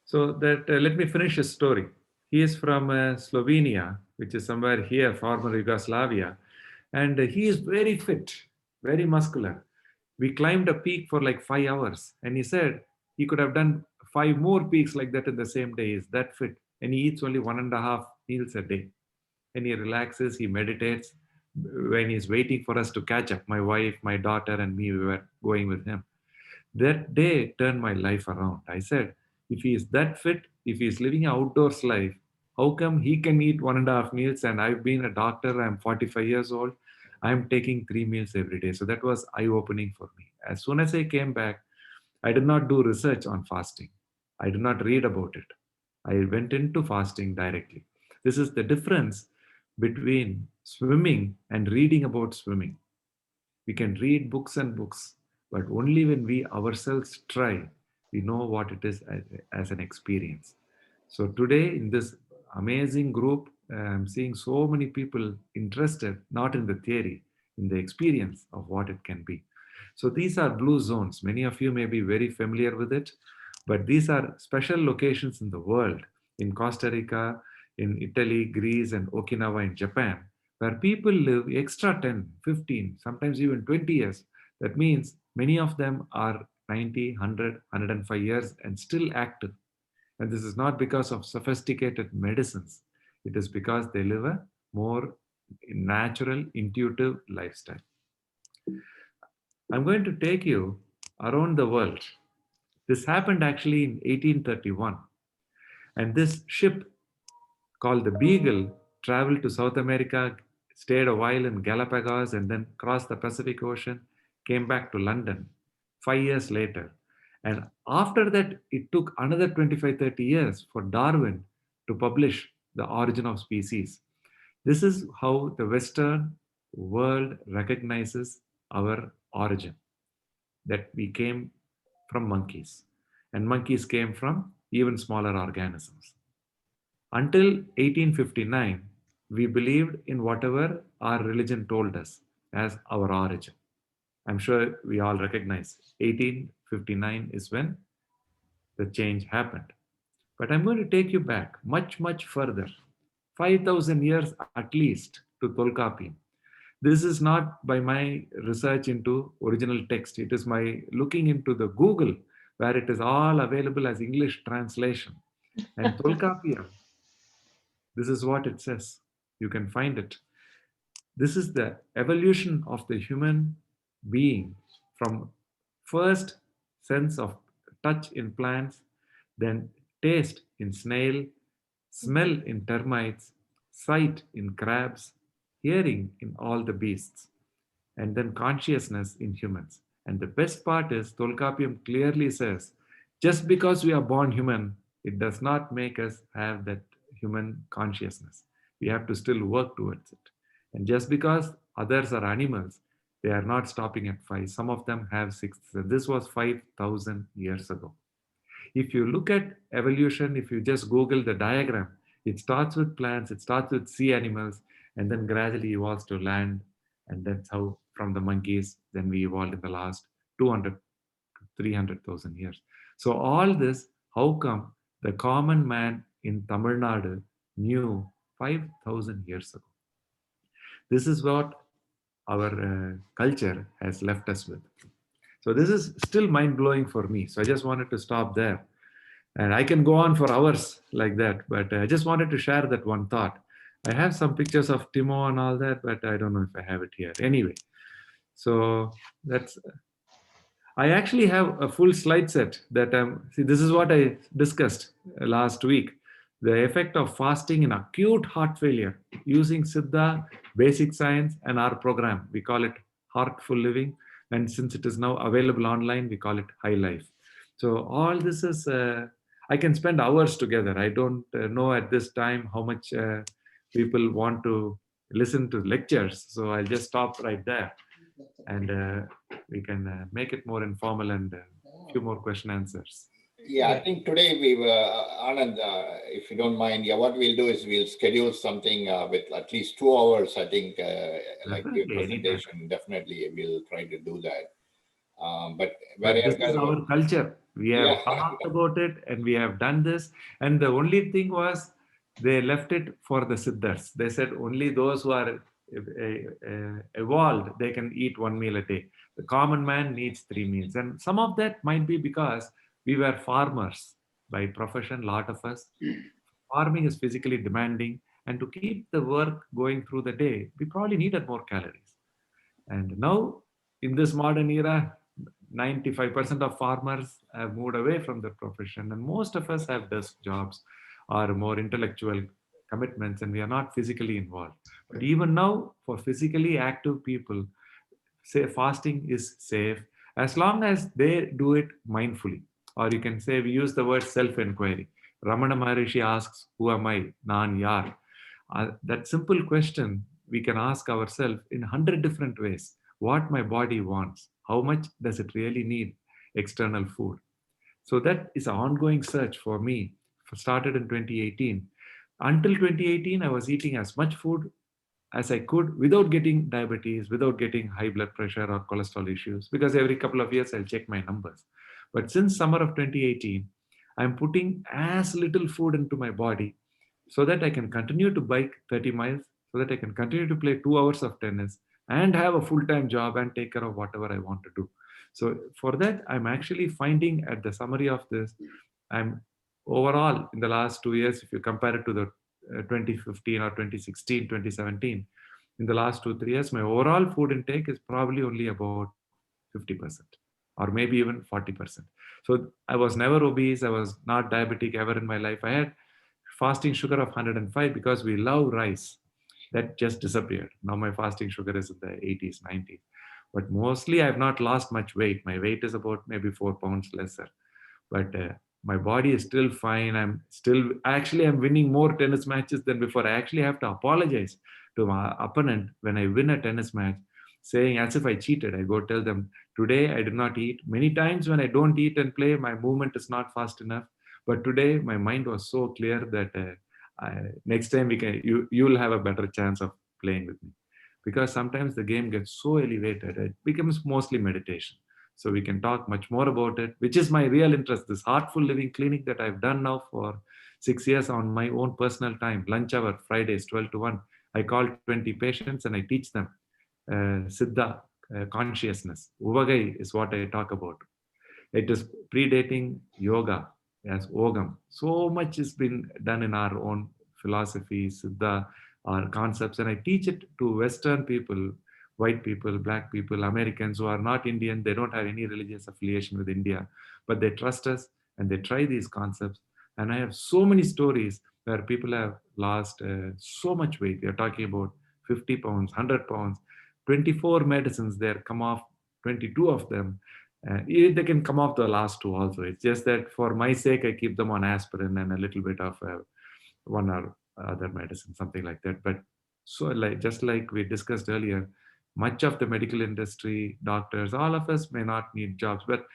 So that let me finish his story. He is from Slovenia, which is somewhere here, former Yugoslavia, and he is very fit, very muscular. We climbed a peak for like 5 hours, and he said he could have done 5 more peaks like that in the same day. He's that fit, and he eats only 1.5 meals a day. And he relaxes, he meditates. When he's waiting for us to catch up, my wife, my daughter, and me, we were going with him. That day turned my life around. I said, if he is that fit, if he is living an outdoors life, how come he can eat 1.5 meals? And I've been a doctor, I'm 45 years old. I'm taking 3 meals every day. So that was eye-opening for me. As soon as I came back, I did not do research on fasting. I did not read about it. I went into fasting directly. This is the difference between swimming and reading about swimming. We can read books and books, but only when we ourselves try, we know what it is as an experience. So today in this amazing group, I'm seeing so many people interested, not in the theory, in the experience of what it can be. So these are blue zones. Many of you may be very familiar with it, but these are special locations in the world, in Costa Rica, in Italy, Greece, and Okinawa in Japan, where people live extra 10, 15, sometimes even 20 years. That means many of them are 90, 100, 105 years and still active. And this is not because of sophisticated medicines. It is because they live a more natural, intuitive lifestyle. I'm going to take you around the world. This happened actually in 1831. And this ship called the Beagle traveled to South America, stayed a while in Galapagos, and then crossed the Pacific Ocean, came back to London 5 years later. And after that, it took another 25, 30 years for Darwin to publish The Origin of Species. This is how the Western world recognizes our origin, that we came from monkeys, and monkeys came from even smaller organisms. Until 1859, we believed in whatever our religion told us as our origin. I'm sure we all recognize 1859 is when the change happened. But I'm going to take you back much, much further, 5,000 years at least, to Tolkapiam. This is not by my research into original text. It is my looking into the Google, where it is all available as English translation. And Tolkapiam, this is what it says. You can find it. This is the evolution of the human being from first sense of touch in plants, then taste in snail, smell in termites, sight in crabs, hearing in all the beasts, and then consciousness in humans. And the best part is Tolkapiam clearly says, just because we are born human, it does not make us have that human consciousness. We have to still work towards it. And just because others are animals, they are not stopping at 5. Some of them have 6. This was 5,000 years ago. If you look at evolution, if you just Google the diagram, it starts with plants, it starts with sea animals, and then gradually evolves to land. And that's how from the monkeys, then we evolved in the last 200 to 300,000 years. So all this, how come the common man in Tamil Nadu knew 5,000 years ago? This is what our culture has left us with. So this is still mind-blowing for me. So I just wanted to stop there. And I can go on for hours like that, but I just wanted to share that one thought. I have some pictures of Timo and all that, but I don't know if I have it here. Anyway, so that's, I actually have a full slide set that see, this is what I discussed last week. The effect of fasting in acute heart failure using Siddha, basic science, and our program. We call it Heartful Living. And since it is now available online, we call it High Life. So all this is, I can spend hours together. I don't know at this time how much people want to listen to lectures. So I'll just stop right there. And we can make it more informal and a few more question answers. Yeah, I think today we were, Anand, if you don't mind, yeah, what we'll do is we'll schedule something with at least 2 hours, I think, like your presentation. Definitely, we'll try to do that. But this is our culture. We have talked about it and we have done this. And the only thing was they left it for the Siddhas. They said only those who are evolved, they can eat 1 meal a day. The common man needs 3 meals. And some of that might be because we were farmers by profession, a lot of us. Farming is physically demanding. And to keep the work going through the day, we probably needed more calories. And now in this modern era, 95% of farmers have moved away from the profession, and most of us have desk jobs or more intellectual commitments, and we are not physically involved. But even now, for physically active people, say fasting is safe as long as they do it mindfully. Or you can say, we use the word self-inquiry. Ramana Maharishi asks, who am I? Nan yar? That simple question we can ask ourselves in 100 different ways. What my body wants, how much does it really need external food? So that is an ongoing search for me. Started in 2018. Until 2018, I was eating as much food as I could without getting diabetes, without getting high blood pressure or cholesterol issues, because every couple of years I'll check my numbers. But since summer of 2018, I'm putting as little food into my body so that I can continue to bike 30 miles, so that I can continue to play 2 hours of tennis and have a full-time job and take care of whatever I want to do. So for that, I'm actually finding at the summary of this, I'm overall in the last 2 years, if you compare it to the 2015 or 2016, 2017, in the last 2-3 years, my overall food intake is probably only about 50% or maybe even 40%. So I was never obese. I was not diabetic ever in my life. I had fasting sugar of 105 because we love rice. That just disappeared. Now my fasting sugar is in the 80s, 90s. But mostly I've not lost much weight. My weight is about maybe 4 pounds lesser. But my body is still fine. I'm winning more tennis matches than before. I actually have to apologize to my opponent when I win a tennis match, saying as if I cheated. I go tell them, today I did not eat. Many times when I don't eat and play, my movement is not fast enough. But today my mind was so clear that next time you'll have a better chance of playing with me. Because sometimes the game gets so elevated, it becomes mostly meditation. So we can talk much more about it, which is my real interest. This Heartful Living Clinic that I've done now for 6 years on my own personal time, lunch hour, Fridays, 12 to 1. I call 20 patients and I teach them Siddha, consciousness. Uvagai is what I talk about. It is predating yoga as Ogam. So much has been done in our own philosophy, Siddha, our concepts, and I teach it to Western people, white people, black people, Americans who are not Indian. They don't have any religious affiliation with India, but they trust us and they try these concepts. And I have so many stories where people have lost so much weight. They're talking about 50 pounds, 100 pounds, 24 medicines there come off, 22 of them. They can come off the last 2 also. It's just that for my sake, I keep them on aspirin and a little bit of one or other medicine, something like that. But so just like we discussed earlier, much of the medical industry, doctors, all of us may not need jobs, but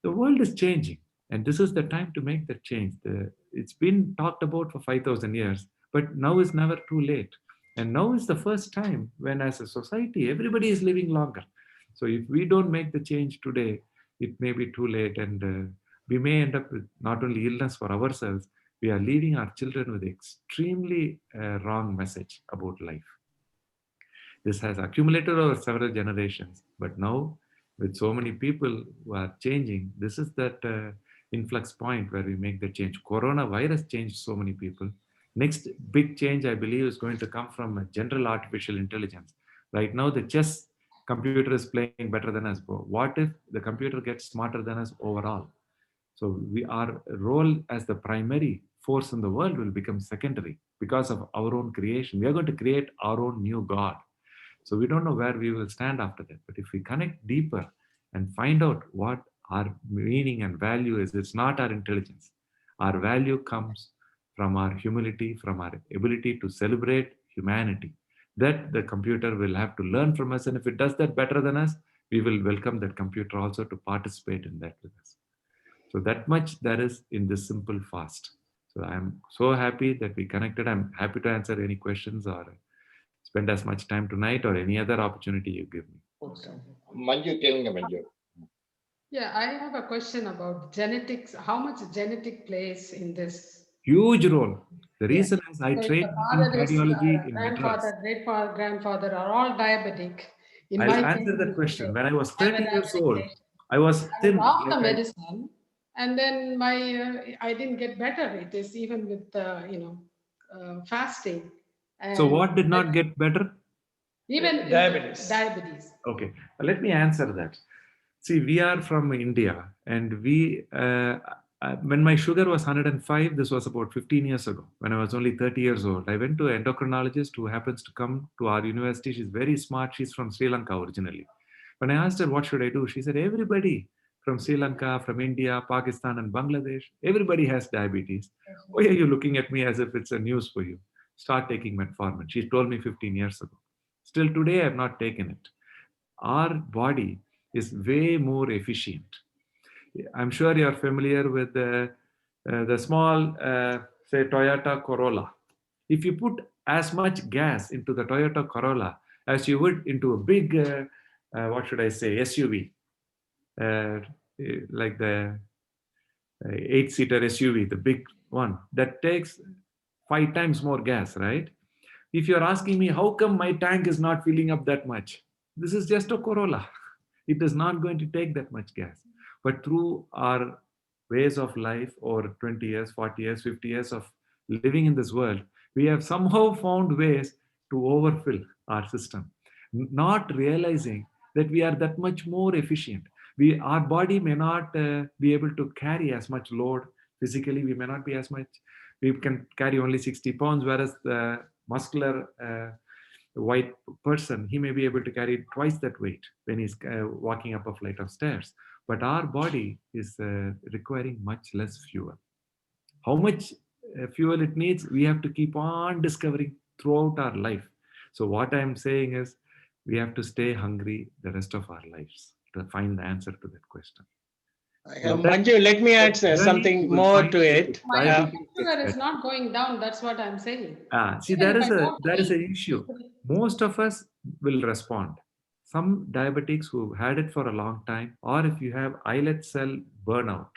the world is changing. And this is the time to make that change. It's been talked about for 5,000 years, but now is never too late. And now is the first time when as a society, everybody is living longer. So if we don't make the change today, it may be too late, and we may end up with not only illness for ourselves, we are leaving our children with extremely wrong message about life. This has accumulated over several generations, but now with so many people who are changing, this is that influx point where we make the change. Coronavirus changed so many people. Next big change, I believe, is going to come from general artificial intelligence. Right now, the chess computer is playing better than us. But what if the computer gets smarter than us overall? So our role as the primary force in the world will become secondary because of our own creation. We are going to create our own new God. So we don't know where we will stand after that. But if we connect deeper and find out what our meaning and value is, it's not our intelligence. Our value comes from our humility, from our ability to celebrate humanity. That the computer will have to learn from us. And if it does that better than us, we will welcome that computer also to participate in that with us. So that much there is in this simple fast. So I'm so happy that we connected. I'm happy to answer any questions or spend as much time tonight or any other opportunity you give me. Manju, telling Manju. Yeah, I have a question about genetics. How much genetic plays in this? Huge role. The reason is I So if trained the in father is, cardiology in Madras. grandfather, great grandfather are all diabetic. In I'll my answer family, that question. When I was I'm a 30 years diabetic old, patient. I was I thin. was off the like medicine, and then my I didn't get better. It is even with fasting. So And what did not get better? even diabetes. Okay, let me answer that. See, we are from India, and when my sugar was 105, this was about 15 years ago, when I was only 30 years old. I went to an endocrinologist who happens to come to our university. She's very smart. She's from Sri Lanka originally. When I asked her, what should I do? She said, everybody from Sri Lanka, from India, Pakistan, and Bangladesh, everybody has diabetes. Why are you looking at me as if it's a news for you? Start taking metformin. She told me 15 years ago. Still today, I have not taken it. Our body is way more efficient. I'm sure you're familiar with the small, say, Toyota Corolla. If you put as much gas into the Toyota Corolla as you would into a big, what should I say, SUV, like the 8-seater SUV, the big one, that takes 5 times more gas, right? If you're asking me, how come my tank is not filling up that much? This is just a Corolla. It is not going to take that much gas. But through our ways of life over 20 years, 40 years, 50 years of living in this world, we have somehow found ways to overfill our system, not realizing that we are that much more efficient. Our body may not be able to carry as much load physically. We may not be as much. We can carry only 60 pounds, whereas the muscular white person, he may be able to carry twice that weight when he's walking up a flight of stairs. But our body is requiring much less fuel. How much fuel it needs, we have to keep on discovering throughout our life. So what I'm saying is, we have to stay hungry the rest of our lives to find the answer to that question. Manju, let me add something more to it. My sugar is not going down. That's what I'm saying. See, there is an issue. Most of us will respond. Some diabetics who had it for a long time, or if you have islet cell burnout.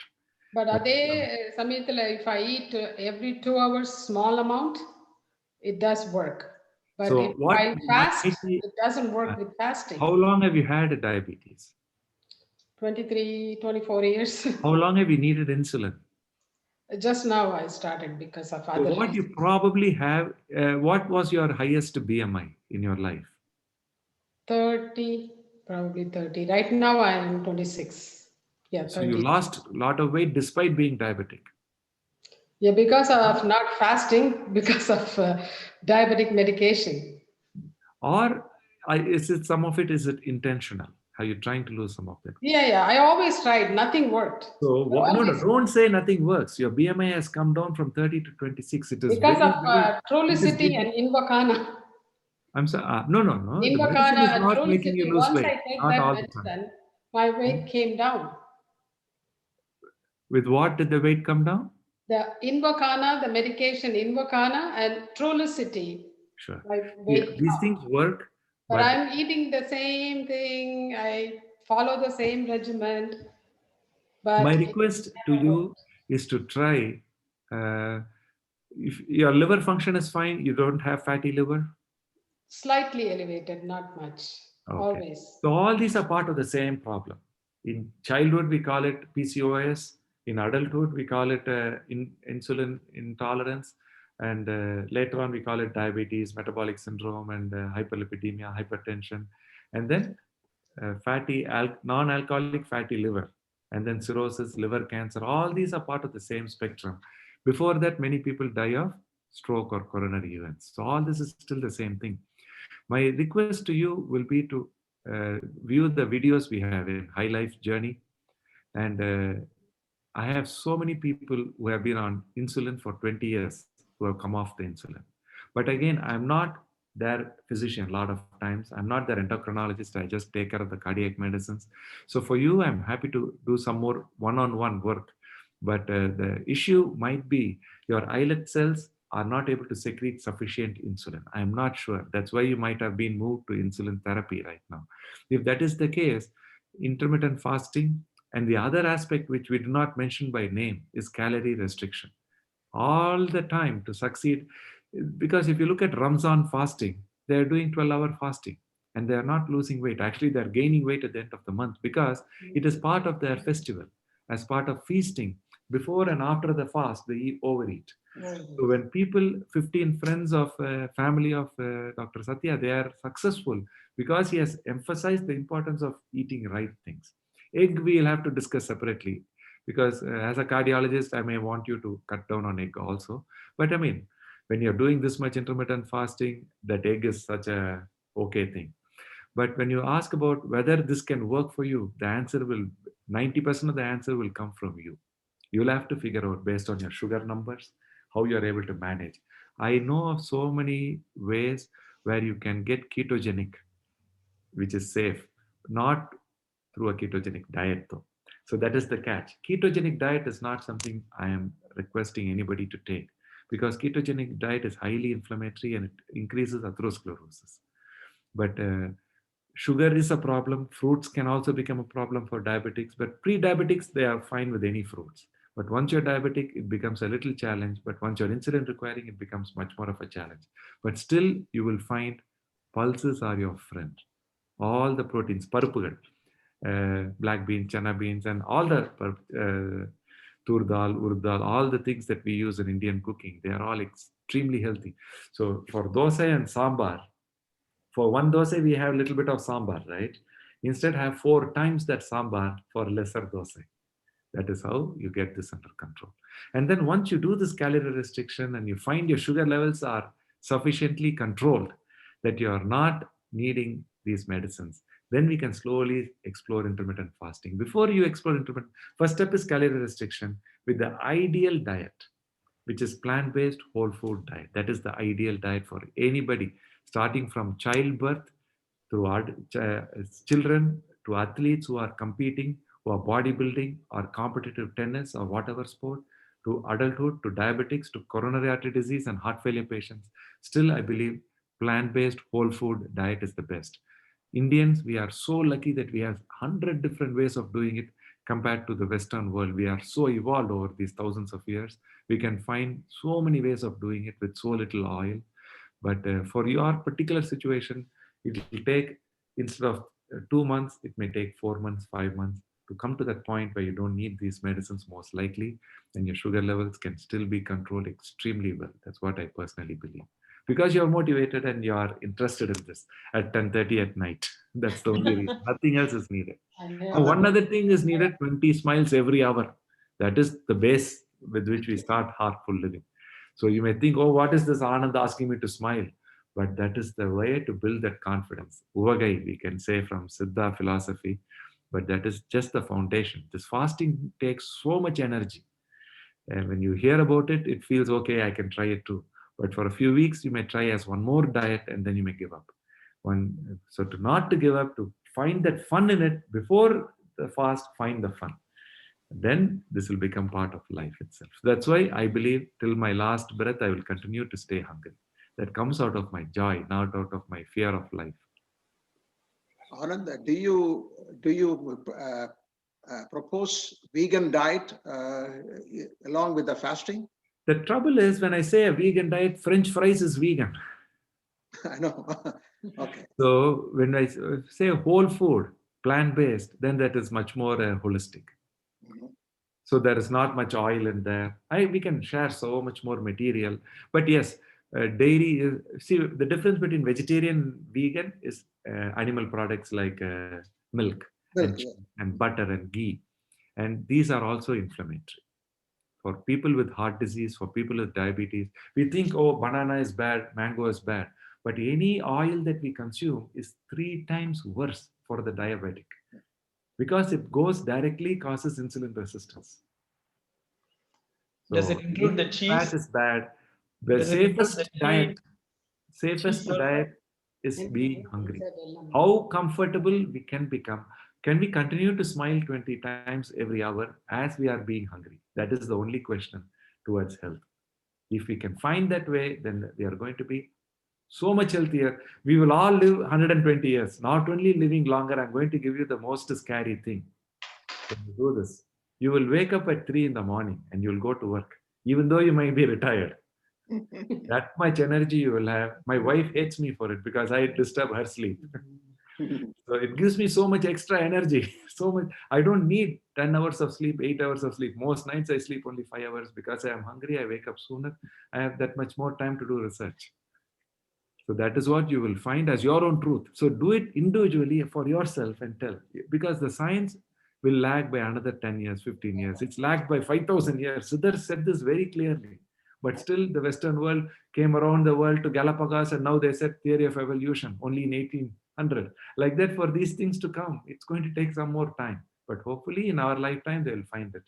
But are they, Samitala, if I eat every 2 hours small amount, it does work. But so if I fast, it doesn't work with fasting. How long have you had diabetes? 23, 24 years. How long have you needed insulin? Just now I started because of other So what reasons. you probably have, what was your highest BMI in your life? 30, probably 30. Right now I am 26. Yeah, 30. So you lost a lot of weight despite being diabetic. Yeah, because of not fasting, because of diabetic medication. Or is it some of it, is it intentional? Are you trying to lose some of that? Yeah, I always tried. Nothing worked. So no, don't say nothing works. Your BMI has come down from 30 to 26. It is because very, of Trulicity and Invokana. I'm sorry. No. The medicine is not making you lose Once weight. I take Not that all the medicine, time. my weight came down. With what did the weight come down? The Invokana, the medication Invokana and Trulicity. Sure. My weight These things work. But I'm eating the same thing. I follow the same regimen. But my request to you is to try, if your liver function is fine, you don't have fatty liver? Slightly elevated, not much. Okay. Always. So all these are part of the same problem. In childhood, we call it PCOS. In adulthood, we call it insulin intolerance. And later on, we call it diabetes, metabolic syndrome, and hyperlipidemia, hypertension. And then non-alcoholic fatty liver. And then cirrhosis, liver cancer. All these are part of the same spectrum. Before that, many people die of stroke or coronary events. So all this is still the same thing. My request to you will be to view the videos we have in High Life Journey. And I have so many people who have been on insulin for 20 years who have come off the insulin. But again, I'm not their physician a lot of times. I'm not their endocrinologist. I just take care of the cardiac medicines. So for you, I'm happy to do some more one-on-one work. But the issue might be your islet cells are not able to secrete sufficient insulin. I'm not sure. That's why you might have been moved to insulin therapy right now. If that is the case, intermittent fasting, and the other aspect which we do not mention by name is calorie restriction. All the time to succeed, because if you look at Ramzan fasting, they're doing 12-hour fasting and they're not losing weight. Actually, they're gaining weight at the end of the month because it is part of their festival. As part of feasting, before and after the fast, they overeat. So when people, 15 friends of family of Dr. Satya, they are successful because he has emphasized the importance of eating right things. Egg, we'll have to discuss separately because as a cardiologist, I may want you to cut down on egg also. But I mean, when you're doing this much intermittent fasting, that egg is such a okay thing. But when you ask about whether this can work for you, the answer will, 90% of the answer will come from you. You'll have to figure out based on your sugar numbers, how you're able to manage. I know of so many ways where you can get ketogenic, which is safe, not through a ketogenic diet though. So that is the catch. Ketogenic diet is not something I am requesting anybody to take because ketogenic diet is highly inflammatory and it increases atherosclerosis. But sugar is a problem. Fruits can also become a problem for diabetics, but pre-diabetics, they are fine with any fruits. But once you're diabetic, it becomes a little challenge. But once you're insulin requiring, it becomes much more of a challenge. But still, you will find pulses are your friend. All the proteins, parupugal, black beans, chana beans, and all the tur dal, urd dal, all the things that we use in Indian cooking, they are all extremely healthy. So for dosa and sambar, for one dosa, we have a little bit of sambar, right? Instead, have 4 times that sambar for lesser dosa. That is how you get this under control. And then once you do this calorie restriction and you find your sugar levels are sufficiently controlled, that you are not needing these medicines, then we can slowly explore intermittent fasting. Before you explore intermittent, first step is calorie restriction with the ideal diet, which is plant-based whole food diet. That is the ideal diet for anybody, starting from childbirth through children to athletes who are competing, who are bodybuilding or competitive tennis or whatever sport, to adulthood, to diabetics, to coronary artery disease and heart failure patients. Still, I believe plant-based whole food diet is the best. Indians, we are so lucky that we have 100 different ways of doing it compared to the Western world. We are so evolved over these thousands of years. We can find so many ways of doing it with so little oil. But for your particular situation, it will take, instead of 2 months, it may take 4 months, 5 months to come to that point where you don't need these medicines most likely, and your sugar levels can still be controlled extremely well. That's what I personally believe. Because you're motivated and you are interested in this at 10:30 at night. That's the only reason. Nothing else is needed. Now, one other thing is needed, 20 smiles every hour. That is the base with which we start heartful living. So you may think, oh, what is this Anand asking me to smile? But that is the way to build that confidence. Uvagai, we can say from Siddha philosophy, but that is just the foundation. This fasting takes so much energy. And when you hear about it, it feels, okay, I can try it too. But for a few weeks, you may try as one more diet and then you may give up. So to not to give up, to find that fun in it before the fast, find the fun. Then this will become part of life itself. That's why I believe till my last breath, I will continue to stay hungry. That comes out of my joy, not out of my fear of life. Anand, do you propose vegan diet along with the fasting? The trouble is when I say a vegan diet, French fries is vegan. I know. Okay. So when I say whole food, plant-based, then that is much more holistic. Mhm. So there is not much oil in there. We can share so much more material. But yes, dairy is, see, the difference between vegetarian and vegan is animal products like milk and, Yeah. and butter and ghee. And these are also inflammatory. For people with heart disease, for people with diabetes, we think, oh, banana is bad, mango is bad. But any oil that we consume is 3 times worse for the diabetic, because it goes directly, causes insulin resistance. So Does it include the cheese? fat is bad. The Does it include safest the diet, cheese also? diet is being hungry. How comfortable we can become. Can we continue to smile 20 times every hour as we are being hungry? That is the only question towards health. If we can find that way, then we are going to be so much healthier. We will all live 120 years. Not only living longer, I'm going to give you the most scary thing. When you do this, you will wake up at 3 in the morning and you'll go to work, even though you might be retired. That much energy you will have. My wife hates me for it because I disturb her sleep. So it gives me so much extra energy. So much. I don't need 10 hours of sleep, 8 hours of sleep. Most nights I sleep only 5 hours because I am hungry. I wake up sooner. I have that much more time to do research. So that is what you will find as your own truth. So do it individually for yourself and tell, because the science will lag by another 10 years, 15 years. It's lagged by 5,000 years. Siddha said this very clearly. But still the Western world came around the world to Galapagos and now they said theory of evolution only in 1800. Like that, for these things to come, it's going to take some more time. But hopefully in our lifetime, they'll find it.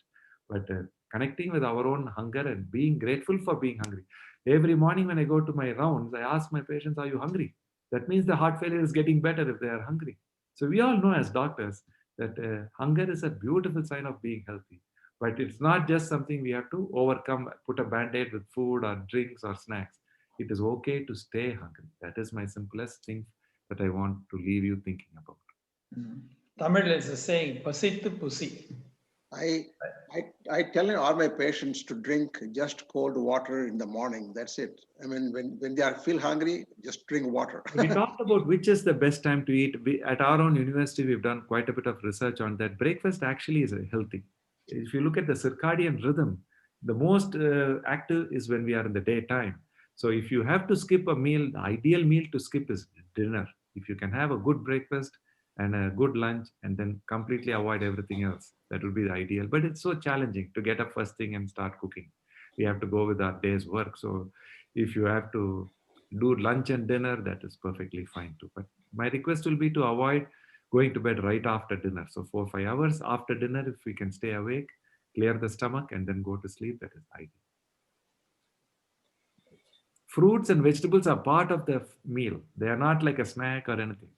But connecting with our own hunger and being grateful for being hungry. Every morning when I go to my rounds, I ask my patients, are you hungry? That means the heart failure is getting better if they are hungry. So we all know as doctors that hunger is a beautiful sign of being healthy. But it's not just something we have to overcome, put a band-aid with food or drinks or snacks. It is okay to stay hungry. That is my simplest thing that I want to leave you thinking about. Tamil is a saying, pasithu pusi. I tell all my patients to drink just cold water in the morning. That's it. I mean, when they feel hungry, just drink water. We talked about which is the best time to eat. At our own university, we've done quite a bit of research on that. Breakfast actually is healthy. If you look at the circadian rhythm, the most active is when we are in the daytime. So if you have to skip a meal, the ideal meal to skip is dinner. If you can have a good breakfast and a good lunch and then completely avoid everything else, that would be the ideal. But it's so challenging to get up first thing and start cooking. We have to go with our day's work. So if you have to do lunch and dinner, that is perfectly fine too. But my request will be to avoid going to bed right after dinner. So 4 or 5 hours after dinner, if we can stay awake, clear the stomach and then go to sleep, that is ideal. Fruits and vegetables are part of the meal. They are not like a snack or anything.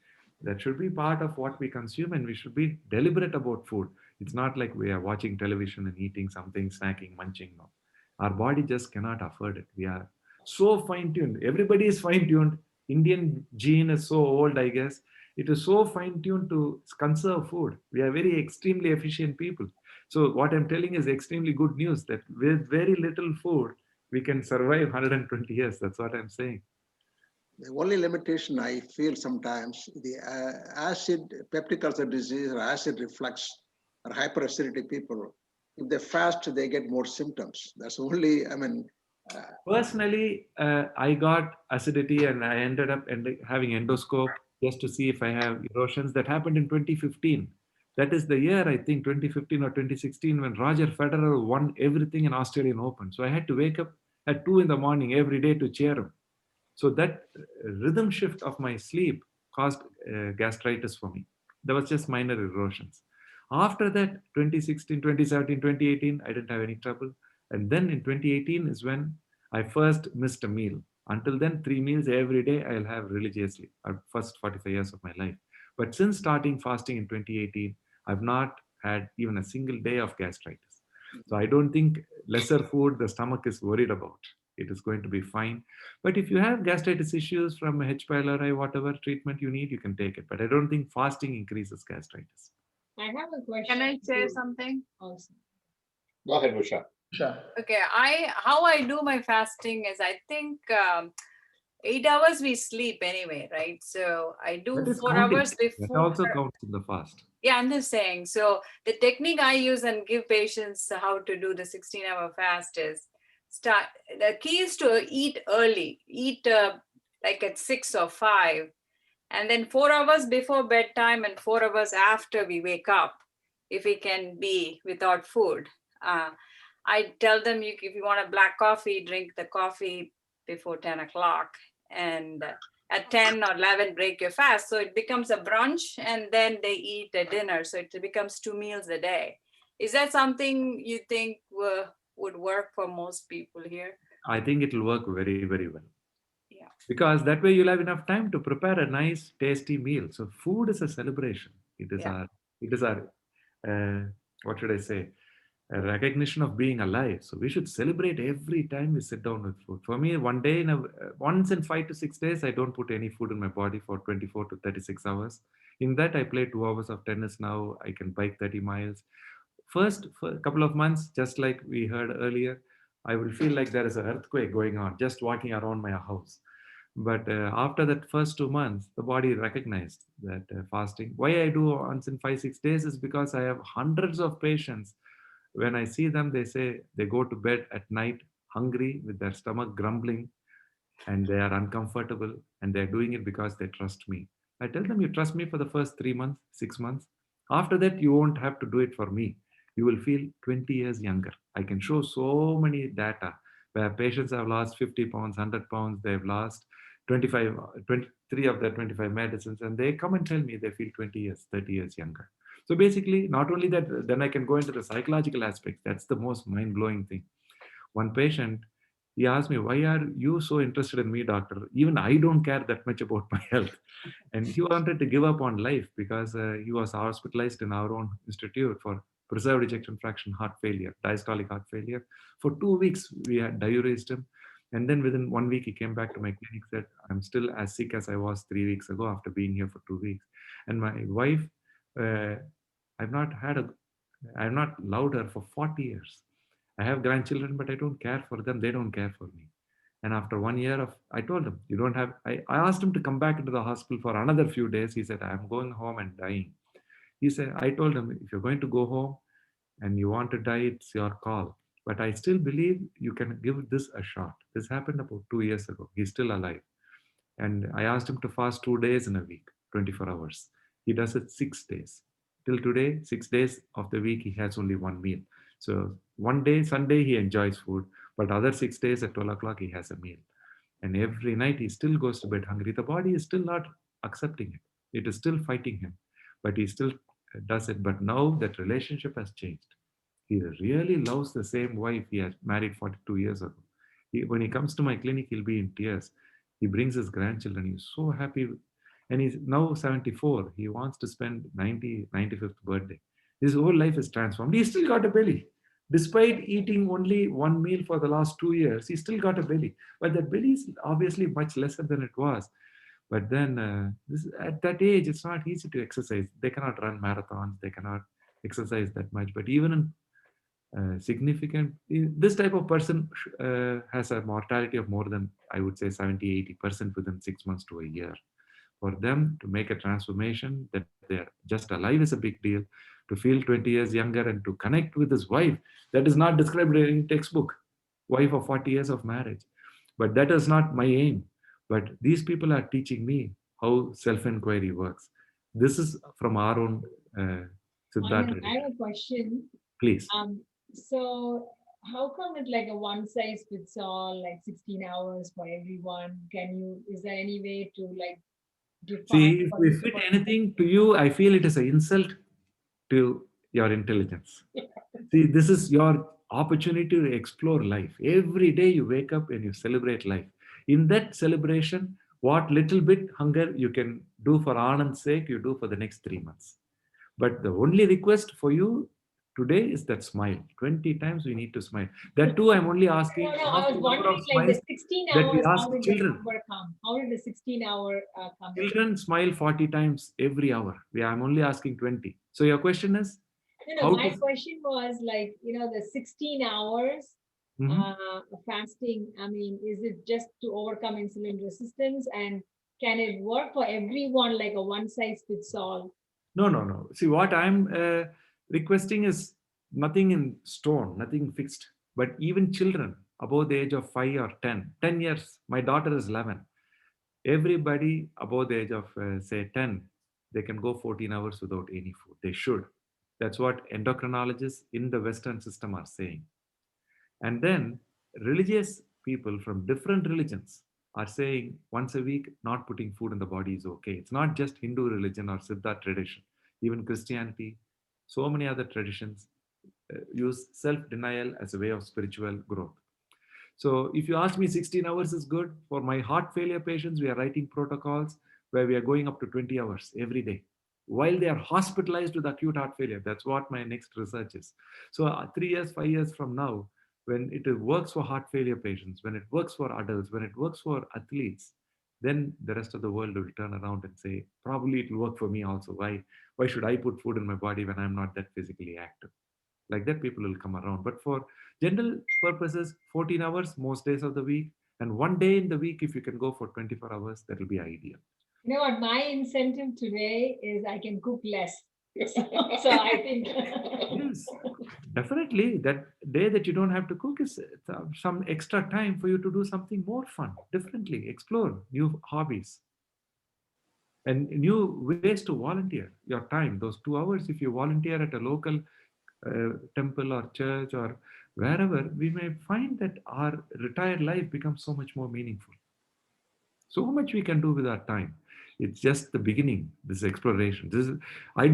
That should be part of what we consume, and we should be deliberate about food. It's not like we are watching television and eating something, snacking, munching. No. Our body just cannot afford it. We are so fine-tuned. Everybody is fine-tuned. Indian gene is so old, I guess. It is so fine-tuned to conserve food. We are very extremely efficient people. So what I'm telling is extremely good news that with very little food, we can survive 120 years. That's what I'm saying. The only limitation I feel sometimes, the acid, peptic ulcer disease or acid reflux or hyperacidity people, if they fast, they get more symptoms. That's only, I mean. Personally, I got acidity and I ended up having endoscope just to see if I have erosions. That happened in 2015. That is the year, I think, 2015 or 2016, when Roger Federer won everything in Australian Open. So I had to wake up at 2 in the morning every day to cheer him. So that rhythm shift of my sleep caused gastritis for me. There was just minor erosions. After that, 2016, 2017, 2018, I didn't have any trouble. And then in 2018 is when I first missed a meal. Until then, 3 meals every day I'll have religiously, first 45 years of my life. But since starting fasting in 2018, I've not had even a single day of gastritis. So I don't think lesser food the stomach is worried about. It is going to be fine. But if you have gastritis issues from H. pylori, whatever treatment you need, you can take it. But I don't think fasting increases gastritis. I have a question. Can I say something? Also. Go ahead, Usha. Okay, how I do my fasting is I think 8 hours we sleep anyway, right? So I do 4 hours before. That also counts in the fast. Yeah, I'm just saying. So the technique I use and give patients how to do the 16-hour fast is the key is to eat early, eat like at 6 or 5, and then 4 hours before bedtime and 4 hours after we wake up, if we can be without food. I tell them if you want a black coffee, drink the coffee before 10 o'clock, and at 10 or 11 break your fast. So it becomes a brunch, and then they eat a dinner. So it becomes 2 meals a day. Is that something you think would work for most people here? I think it will work very, very well. Yeah. Because that way you'll have enough time to prepare a nice, tasty meal. So food is a celebration. It is our, what should I say? A recognition of being alive. So we should celebrate every time we sit down with food. For me, once in 5 to 6 days, I don't put any food in my body for 24 to 36 hours. In that, I play 2 hours of tennis now. I can bike 30 miles. First, for a couple of months, just like we heard earlier, I will feel like there is an earthquake going on, just walking around my house. But after that first 2 months, the body recognized that fasting. Why I do once in 5, 6 days is because I have hundreds of patients. When I see them, they say they go to bed at night hungry with their stomach grumbling, and they are uncomfortable, and they're doing it because they trust me. I tell them, you trust me for the first 3 months, 6 months. After that, you won't have to do it for me. You will feel 20 years younger. I can show so many data where patients have lost 50 pounds, 100 pounds, they've lost 23 of their 25 medicines, and they come and tell me they feel 20 years, 30 years younger. So basically, not only that, then I can go into the psychological aspects. That's the most mind-blowing thing. One patient, he asked me, why are you so interested in me, doctor? Even I don't care that much about my health. And he wanted to give up on life because he was hospitalized in our own institute for preserved ejection fraction, heart failure, diastolic heart failure. For 2 weeks, we had diuresed him. And then within 1 week, he came back to my clinic, said, I'm still as sick as I was 3 weeks ago after being here for 2 weeks. And my wife, I've not loved her for 40 years. I have grandchildren, but I don't care for them. They don't care for me. And after 1 year I told him, you don't have, I asked him to come back into the hospital for another few days. He said, I'm going home and dying. He said, I told him, if you're going to go home and you want to die, it's your call. But I still believe you can give this a shot. This happened about 2 years ago. He's still alive. And I asked him to fast 2 days in a week, 24 hours. He does it 6 days. Till today, 6 days of the week, he has only one meal. So one day, Sunday, he enjoys food, but other 6 days at 12 o'clock, he has a meal. And every night he still goes to bed hungry. The body is still not accepting it. It is still fighting him, but he still does it. But now that relationship has changed. He really loves the same wife he had married 42 years ago. When he comes to my clinic, he'll be in tears. He brings his grandchildren. He's so happy. And he's now 74. He wants to spend 95th birthday. His whole life is transformed. He's still got a belly. Despite eating only one meal for the last 2 years, he still got a belly. But that belly is obviously much lesser than it was. But then at that age, it's not easy to exercise. They cannot run marathons. They cannot exercise that much. But even in significant, this type of person has a mortality of more than, I would say, 70-80% within 6 months to a year. For them to make a transformation that they're just alive is a big deal. To feel 20 years younger and to connect with his wife, that is not described in any textbook. Wife of 40 years of marriage. But that is not my aim. But these people are teaching me how self-inquiry works. This is from our own Siddha tradition. I have a question. Please. So how come it's like a one size fits all, like 16 hours for everyone? Is there any way to like define? See, if we fit anything to you, I feel it is an insult to your intelligence. See, this is your opportunity to explore life. Every day you wake up and you celebrate life. In that celebration, what little bit hunger you can do for Anand's sake, you do for the next 3 months. But the only request for you today is that smile. 20 times we need to smile. That too, I'm only asking. No, I was wondering, like the 16 hours, how did the number come? How did the 16-hour come? Children smile 40 times every hour. I'm only asking 20. So your question is? No, my question was like, the 16 hours fasting, I mean, is it just to overcome insulin resistance? And can it work for everyone like a one size fits all? No. See, what I'm requesting is nothing in stone, nothing fixed. But even children above the age of 5 or 10 years, my daughter is 11. Everybody above the age of, say, 10, they can go 14 hours without any food. They should. That's what endocrinologists in the Western system are saying. And then religious people from different religions are saying once a week, not putting food in the body is okay. It's not just Hindu religion or Siddha tradition. Even Christianity, so many other traditions use self-denial as a way of spiritual growth. So if you ask me, 16 hours is good. For my heart failure patients, we are writing protocols where we are going up to 20 hours every day while they are hospitalized with acute heart failure. That's what my next research is. So 3 years, 5 years from now, when it works for heart failure patients, when it works for adults, when it works for athletes, then the rest of the world will turn around and say, probably it will work for me also. Why should I put food in my body when I'm not that physically active? Like that, people will come around. But for general purposes, 14 hours most days of the week, and 1 day in the week, if you can go for 24 hours, that will be ideal. You know what? My incentive today is I can cook less. So I think. Yes, definitely. That day that you don't have to cook is some extra time for you to do something more fun, differently, explore new hobbies and new ways to volunteer your time. Those 2 hours, if you volunteer at a local temple or church or wherever, we may find that our retired life becomes so much more meaningful. So much we can do with our time. It's just the beginning, this exploration. I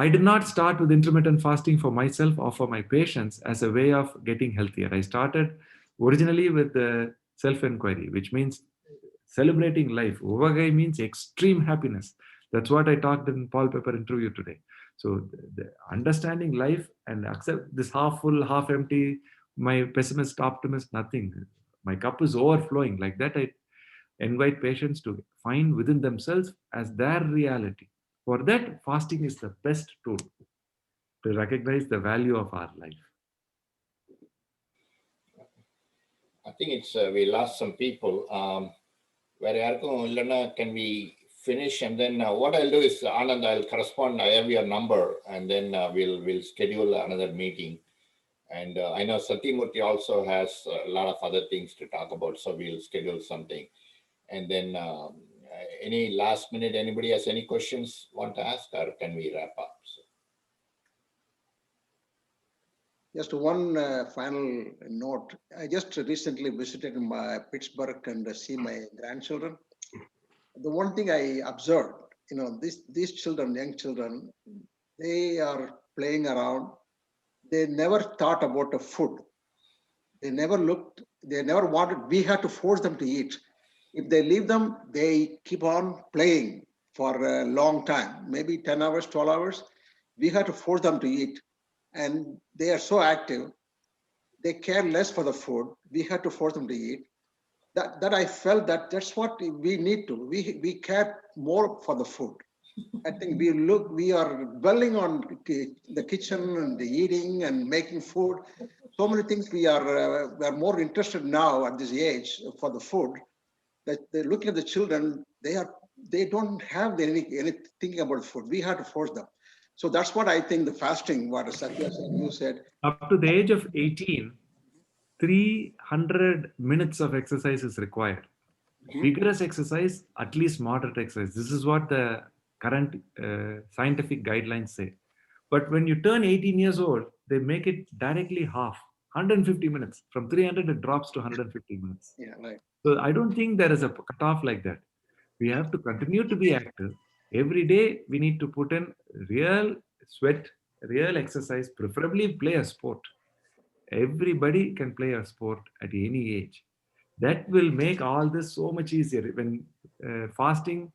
did not start with intermittent fasting for myself or for my patients as a way of getting healthier. I started originally with the self-inquiry, which means celebrating life. Uvagai means extreme happiness. That's what I talked in Paul Pepper interview today. So the understanding life and accept this half full, half empty, my pessimist, optimist, nothing. My cup is overflowing. Like that, I invite patients to find within themselves as their reality. For that, fasting is the best tool to recognize the value of our life. I think it's we lost some people. Can we finish? And then what I'll do is, Anand, I'll correspond. I have your number, and then we'll schedule another meeting. And I know Satyamurthy also has a lot of other things to talk about, so we'll schedule something. And then any last minute, anybody has any questions want to ask, or can we wrap up? So. Just one final note. I just recently visited Pittsburgh and see my grandchildren. The one thing I observed, these children, young children, they are playing around. They never thought about the food. They never looked, they never wanted, we had to force them to eat. If they leave them, they keep on playing for a long time, maybe 10 hours, 12 hours. We had to force them to eat. And they are so active. They care less for the food. We had to force them to eat. That I felt that's what we need to. We care more for the food. I think we are dwelling on the kitchen and the eating and making food. So many things we are more interested now at this age for the food, that they're looking at the children, they don't have any thinking about food. We have to force them. So that's what I think the fasting, what Satya said, you said. Up to the age of 18, 300 minutes of exercise is required. Vigorous exercise, at least moderate exercise. This is what the current scientific guidelines say. But when you turn 18 years old, they make it directly half, 150 minutes. From 300, it drops to 150 minutes. Yeah, right. So I don't think there is a cutoff like that. We have to continue to be active. Every day, we need to put in real sweat, real exercise, preferably play a sport. Everybody can play a sport at any age. That will make all this so much easier. When fasting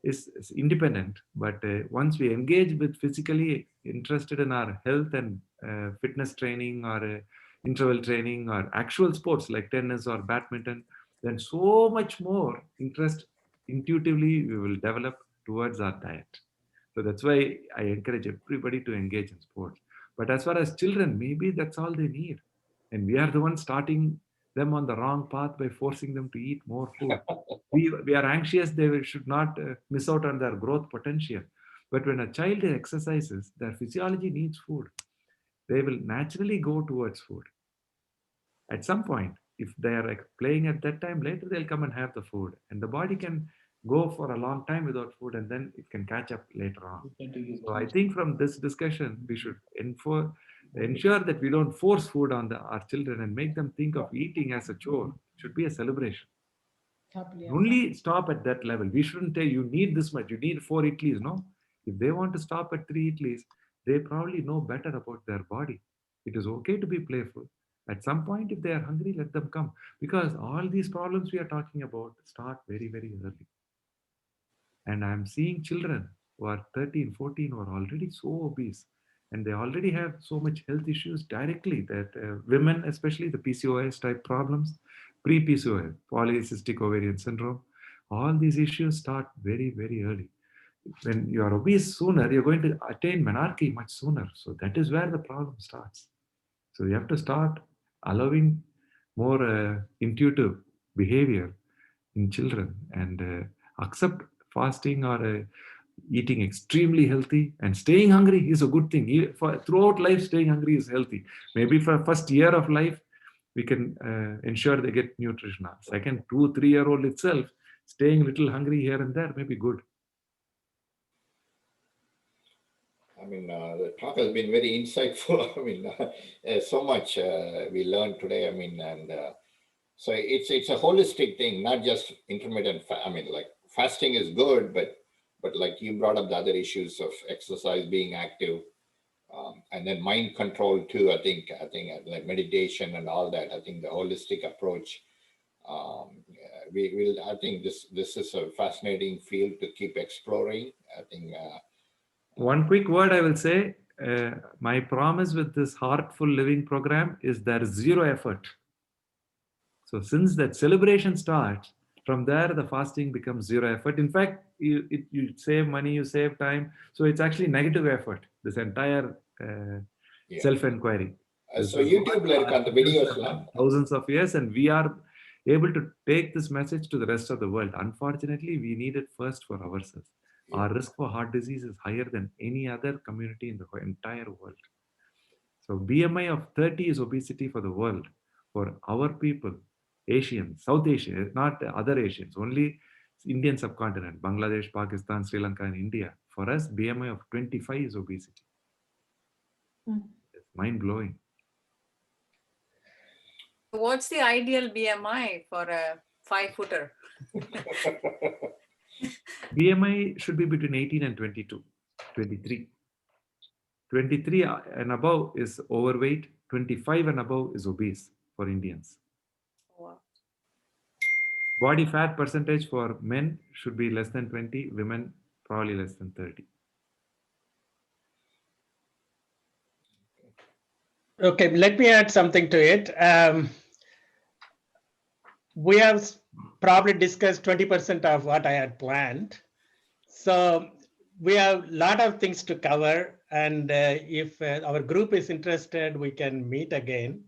is independent, but once we engage with physically interested in our health and fitness training or interval training or actual sports like tennis or badminton, then so much more interest intuitively we will develop towards our diet. So that's why I encourage everybody to engage in sports. But as far as children, maybe that's all they need. And we are the ones starting them on the wrong path by forcing them to eat more food. We are anxious they should not miss out on their growth potential. But when a child exercises, their physiology needs food. They will naturally go towards food. At some point, if they are playing at that time, later they'll come and have the food. And the body can go for a long time without food, and then it can catch up later on. So I think from this discussion, we should ensure that we don't force food on our children and make them think of eating as a chore. It should be a celebration. Only stop at that level. We shouldn't say you need this much, you need 4 idlis. No, if they want to stop at 3 idlis, they probably know better about their body. It is okay to be playful. At some point, if they are hungry, let them come. Because all these problems we are talking about start very, very early. And I'm seeing children who are 13, 14 who are already so obese. And they already have so much health issues directly that women, especially the PCOS type problems, pre-PCOS, polycystic ovarian syndrome, all these issues start very, very early. When you are obese sooner, you're going to attain menarche much sooner. So that is where the problem starts. So you have to start allowing more intuitive behavior in children and accept fasting or eating extremely healthy and staying hungry is a good thing. Throughout life, staying hungry is healthy. Maybe for first year of life, we can ensure they get nutrition. Second, 2, 3-year-old itself, staying a little hungry here and there may be good. I mean, the talk has been very insightful. I mean, so much we learned today. I mean, and so it's a holistic thing, not just intermittent. I mean, like fasting is good, but like you brought up the other issues of exercise, being active, and then mind control too. I think like meditation and all that. I think the holistic approach. We will. I think this is a fascinating field to keep exploring. I think. One quick word I will say, my promise with this Heartful Living program is there is zero effort. So since that celebration starts, from there the fasting becomes zero effort. In fact, you save money, you save time. So it's actually negative effort, this entire Yeah. self-inquiry. So YouTube the videos thousands of years, and we are able to take this message to the rest of the world. Unfortunately, we need it first for ourselves. Yeah. Our risk for heart disease is higher than any other community in the entire world. So BMI of 30 is obesity for the world. For our people, Asians, South Asia, not other Asians, only Indian subcontinent, Bangladesh, Pakistan, Sri Lanka, and India. For us, BMI of 25 is obesity. It's mind-blowing. What's the ideal BMI for a 5-footer? BMI should be between 18 and 22, 23. 23 and above is overweight, 25 and above is obese for Indians. Wow. Body fat percentage for men should be less than 20, women probably less than 30. Okay, let me add something to it. We have probably discussed 20% of what I had planned. So we have a lot of things to cover. And if our group is interested, we can meet again.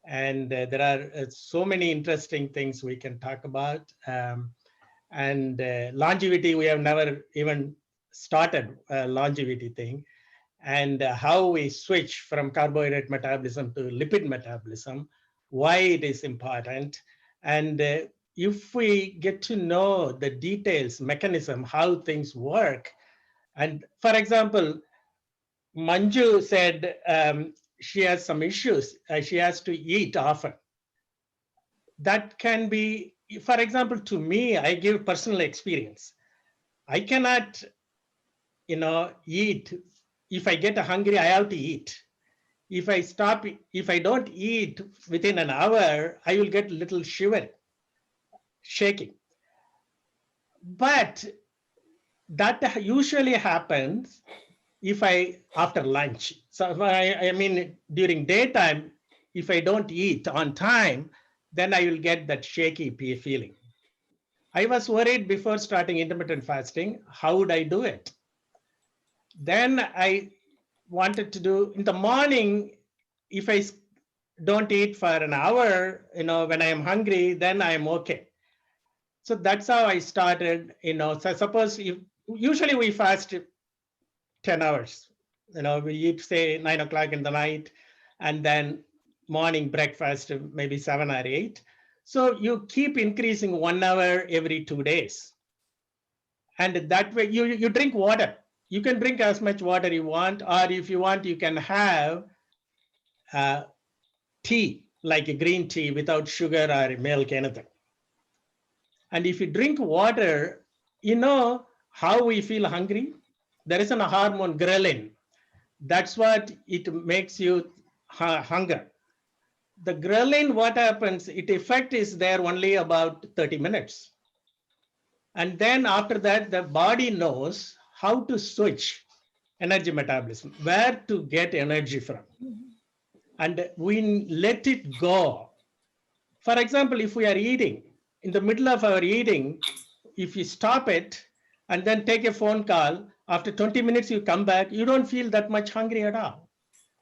And there are so many interesting things we can talk about. And longevity, we have never even started a longevity thing. And how we switch from carbohydrate metabolism to lipid metabolism, why it is important. And if we get to know the details, mechanism, how things work. And for example, Manju said she has some issues. She has to eat often. That can be, for example, to me, I give personal experience. I cannot, eat. If I get hungry, I have to eat. If I don't eat within an hour, I will get a little shiver, shaking. But that usually happens after lunch. So I mean, during daytime, if I don't eat on time, then I will get that shaky feeling. I was worried before starting intermittent fasting, how would I do it? Then I wanted to do in the morning, if I don't eat for an hour, when I am hungry, then I am okay. So that's how I started, so suppose usually we fast 10 hours, we eat say 9 o'clock in the night and then morning breakfast, maybe 7 or 8. So you keep increasing 1 hour every 2 days. And that way you drink water. You can drink as much water you want, or if you want, you can have tea, like a green tea without sugar or milk, anything. And if you drink water, you know how we feel hungry? There is a hormone, ghrelin. That's what it makes you hunger. The ghrelin, what happens, its effect is there only about 30 minutes. And then after that, the body knows how to switch energy metabolism, where to get energy from. And we let it go. For example, if we are eating, in the middle of our eating, if you stop it and then take a phone call, after 20 minutes you come back, you don't feel that much hungry at all.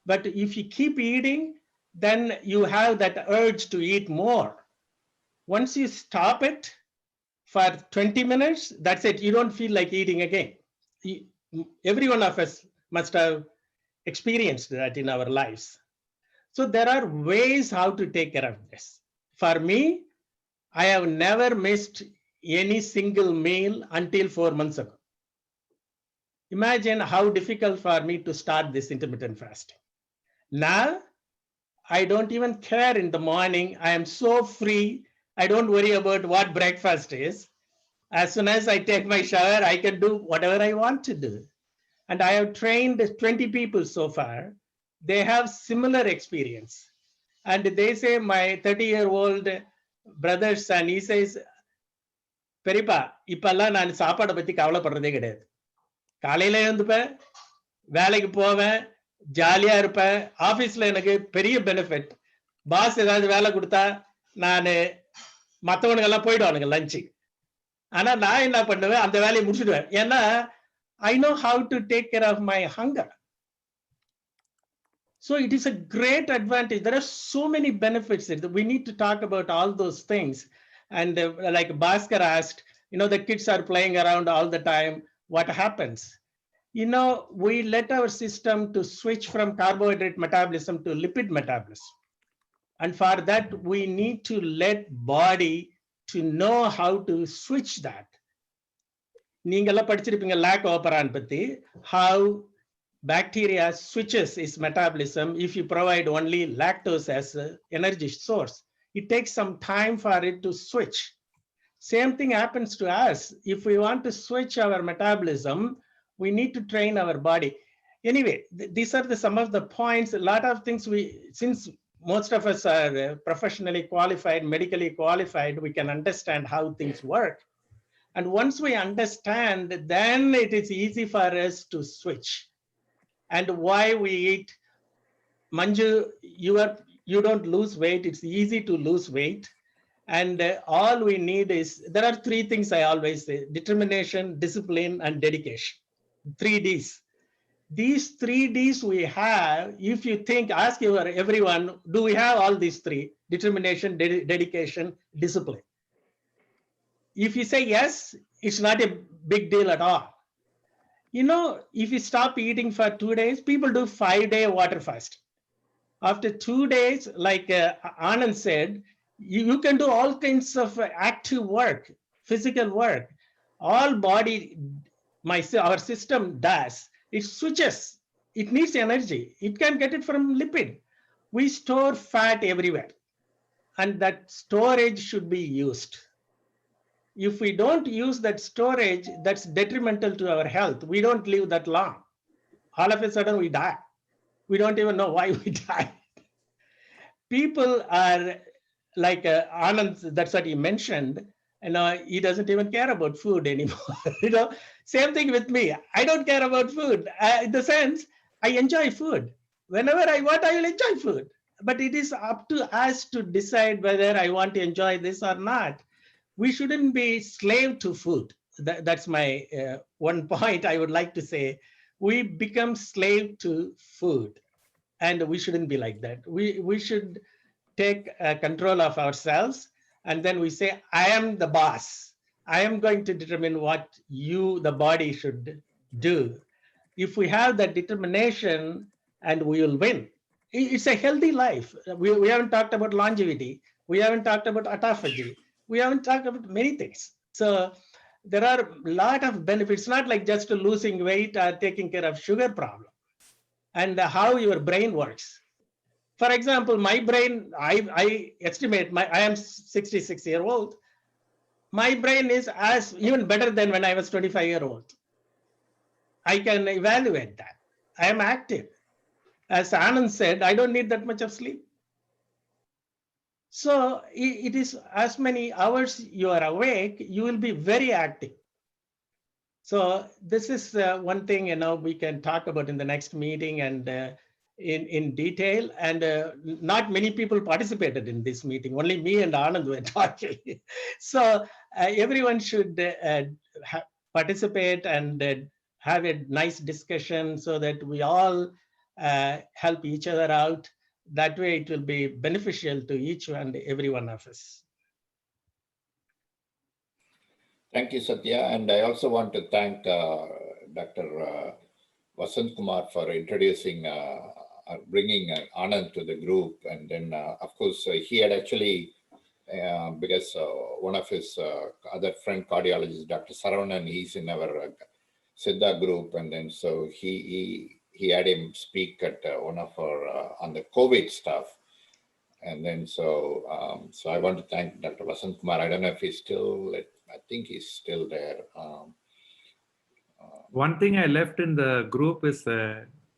But if you keep eating, then you have that urge to eat more. Once you stop it for 20 minutes, that's it. You don't feel like eating again. Every one of us must have experienced that in our lives. So there are ways how to take care of this. For me, I have never missed any single meal until 4 months ago. Imagine how difficult for me to start this intermittent fasting. Now, I don't even care in the morning. I am so free. I don't worry about what breakfast is. As soon as I take my shower, I can do whatever I want to do. And I have trained 20 people so far. They have similar experience. And they say, my 30-year-old brother son, he says, பெரியப்பா இப்பெல்லாம் நான் சாப்பாடை பத்தி கவலைப்படுறதே கிடையாது. காலையில எழுந்துப்பேன், வேலைக்கு போவேன், ஜாலியா இருப்பேன். ஆபீஸ்ல எனக்கு பெரிய பெனிஃபிட். பாஸ் ஏதாவது வேலை கொடுத்தா நான் மற்றவனுங்க எல்லாம் போயிடுவானுங்க லஞ்சு. ஆனா நான் என்ன பண்ணுவேன், அந்த வேலையை முடிச்சுடுவேன். ஏன்னா I know how to take care of my hunger. So it is a great advantage. There are so many benefits. We need to talk about all those things. And like Bhaskar asked, the kids are playing around all the time. What happens? We let our system to switch from carbohydrate metabolism to lipid metabolism. And for that, we need to let body to know how to switch that. நீங்கெல்லாம் படிச்சிருப்பீங்க lock Oberon பத்தி, how bacteria switches its metabolism if you provide only lactose as an energy source. It takes some time for it to switch. Same thing happens to us. If we want to switch our metabolism, we need to train our body. Anyway, these are some of the points. A lot of things since most of us are professionally qualified, medically qualified, we can understand how things work. And once we understand, then it is easy for us to switch. And why we eat. Manju, you don't lose weight. It's easy to lose weight. And all we need is, there are 3 things I always say: determination, discipline, and dedication. 3 Ds. These 3 Ds we have. If you think, ask everyone, do we have all these 3? Determination, dedication, discipline. If you say yes, it's not a big deal at all. If you stop eating for 2 days, people do 5-day water fast. After 2 days, like Anand said, you can do all kinds of active work, physical work. All body, our system does. It switches. It needs energy. It can get it from lipid. We store fat everywhere, and that storage should be used. If we don't use that storage, that's detrimental to our health. We don't live that long. All of a sudden we die. We don't even know why we die. People are like Anand, that's what he mentioned, he doesn't even care about food anymore. Same thing with me. I don't care about food. In the sense, I enjoy food. Whenever I want, I will enjoy food. But it is up to us to decide whether I want to enjoy this or not. We shouldn't be slave to food. That's my one point I would like to say. We become slave to food, and we shouldn't be like that. We should take control of ourselves, and then we say, I am the boss. I am going to determine what the body should do. If we have that determination, and we will win. It's a healthy life. We haven't talked about longevity. We haven't talked about autophagy. We haven't talked about many things. So there are a lot of benefits, not like just losing weight or taking care of sugar problem, and how your brain works. For example, my brain, I estimate, I am 66-year-old. My brain is even better than when I was 25-year-old. I can evaluate that. I am active. As Anand said, I don't need that much of sleep. So it is as many hours you are awake, you will be very active. So this is one thing we can talk about in the next meeting and in detail. And not many people participated in this meeting. Only me and Anand were talking. So everyone should participate and have a nice discussion so that we all help each other out. That way it will be beneficial to each and every one of us. Thank you, Satya. And I also want to thank Dr. Vasant Kumar for introducing, bringing Anand to the group. And then, of course, he had actually, because one of his other friend cardiologist, Dr. Saravanan, he's in our Siddha group. And then so he had him speak at one of our, on the COVID stuff. And then so I want to thank Dr. Vasant Kumar. I don't know if he's still, I think he's still there. One thing I left in the group is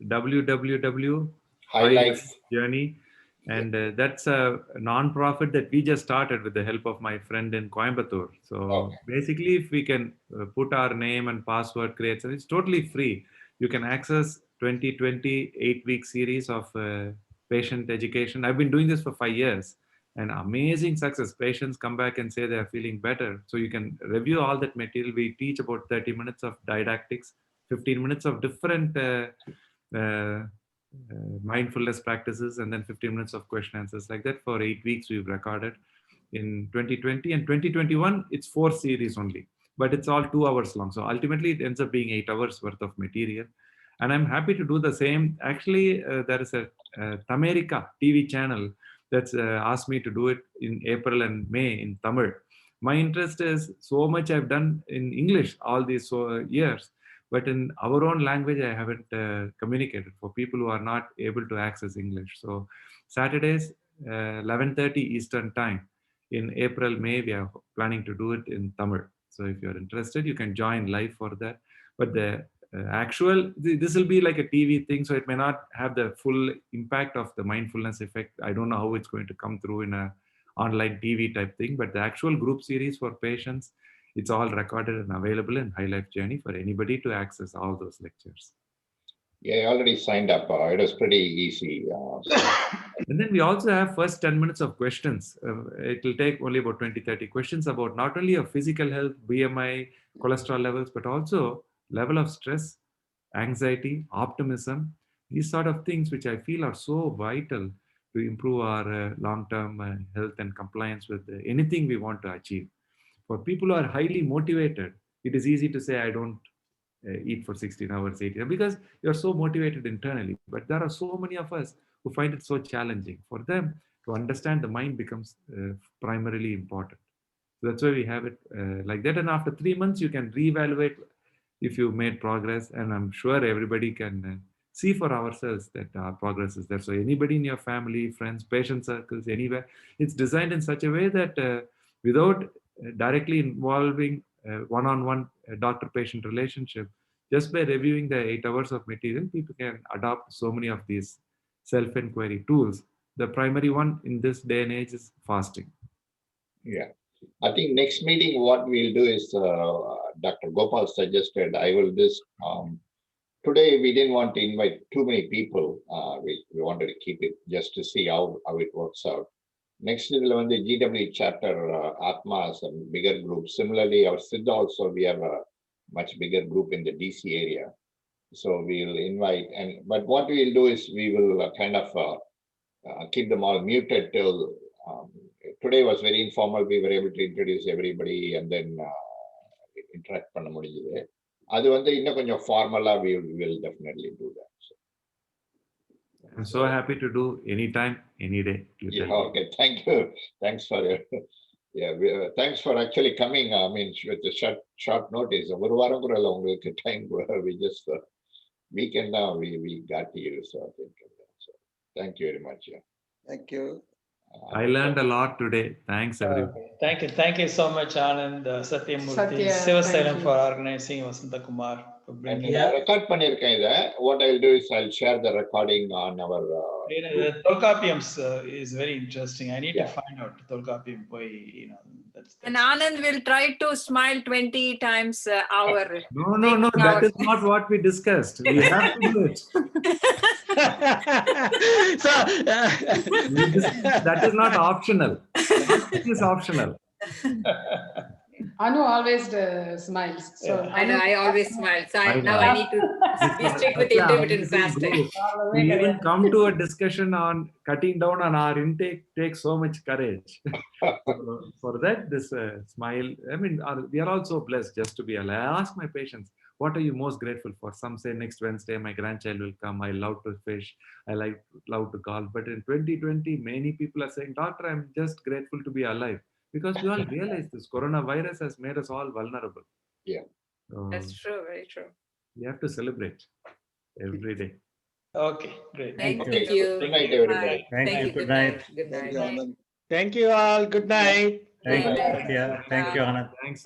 www. High Life Journey. And that's a non-profit that we just started with the help of my friend in Coimbatore. So basically, if we can put our name and password, create, so it's totally free. You can access 2020 8-week series of patient education. I've been doing this for 5 years, and amazing success. Patients come back and say they are feeling better. So you can review all that material. We teach about 30 minutes of didactics, 15 minutes of different mindfulness practices, and then 15 minutes of question answers. Like that for 8 weeks we've recorded in 2020. And 2021 it's 4 series only, but it's all 2 hours long. So ultimately it ends up being 8 hours worth of material. And I'm happy to do the same. Actually, there is a Tamerica TV channel that's asked me to do it in April and May in Tamil. My interest is so much I've done in English all these years, but in our own language, I haven't communicated for people who are not able to access English. So Saturdays, 11:30 Eastern time in April, May, we are planning to do it in Tamil. So if you're interested, you can join live for that. But the this will be like a TV thing, so it may not have the full impact of the mindfulness effect. I don't know how it's going to come through in a online TV type thing, but the actual group series for patients, it's all recorded and available in High Life Journey for anybody to access all those lectures. Yeah, I already signed up. It was pretty easy. And then we also have first 10 minutes of questions. It will take only about 20-30 questions about not only your physical health, BMI, cholesterol levels, but also level of stress, anxiety, optimism, these sort of things which I feel are so vital to improve our long-term health and compliance with anything we want to achieve. For people who are highly motivated, it is easy to say, I don't eat for 16 hours, 18 hours, because you're so motivated internally. But there are so many of us who find it so challenging. For them to understand the mind becomes primarily important. So that's why we have it like that. And after 3 months, you can reevaluate if you made progress. And I'm sure everybody can see for ourselves that our progress is there. So anybody in your family, friends, patient circles, anywhere, it's designed in such a way that without directly involving one-on-one doctor-patient relationship, just by reviewing the 8 hours of material, people can adopt so many of these self-inquiry tools. The primary one in this day and age is fasting. Yeah, I think next meeting what we'll do is Dr. Gopal suggested I will just today we didn't want to invite too many people. We wanted to keep it just to see how it works out. Next is the GW chapter Atma is a bigger group. Similarly, our Siddha also we have a much bigger group in the DC area. So we'll invite but what we'll do is we will kind of keep them all muted till today was very informal. We were able to introduce everybody and then interact பண்ண முடிஞ்சது. அது இன்னும் கொஞ்சம் formally we will definitely do that. So. I'm so happy to do anytime, any day. Yeah, okay, thank you. Thanks for your thanks for actually coming. I mean, with the short notice. ஒரு வாரம் கூட இல்ல உங்களுக்கு time. We just weekend now we got here. So I think so. Thank you very much. Yeah. Thank you. I learned a lot today. Thanks, everyone. Thank you so much, Anand, Satyamurthy, Sivasalam for organizing, Vasanta Kumar for bringing. Record பண்ணிருக்கேன் இத. What I'll do is I'll share the recording on our. The Tolkappiyams is very interesting. I need to find out Tolkappiyam. And Anand will try to smile 20 times hour. No. That is not what we discussed. We have to do it. So that is not optional. It is optional. Anu always smiles. So I know, I always smile. So now I need to be strict with intermittent fasting. We even come to a discussion on cutting down on our intake takes so much courage. For that, this smile, I mean, we are also blessed just to be alive. I ask my patients, what are you most grateful for? Some say next Wednesday, my grandchild will come. I love to fish. I love to golf. But in 2020, many people are saying, doctor, I'm just grateful to be alive. Because we all realize this coronavirus has made us all vulnerable. Yeah. That's true, very true. We have to celebrate every day. Okay, great. Thank you. Good night, everybody. Thank you. Good night. Good night. Thank you, Anand. thank you all. Good night. Thank you, Anand. Thanks.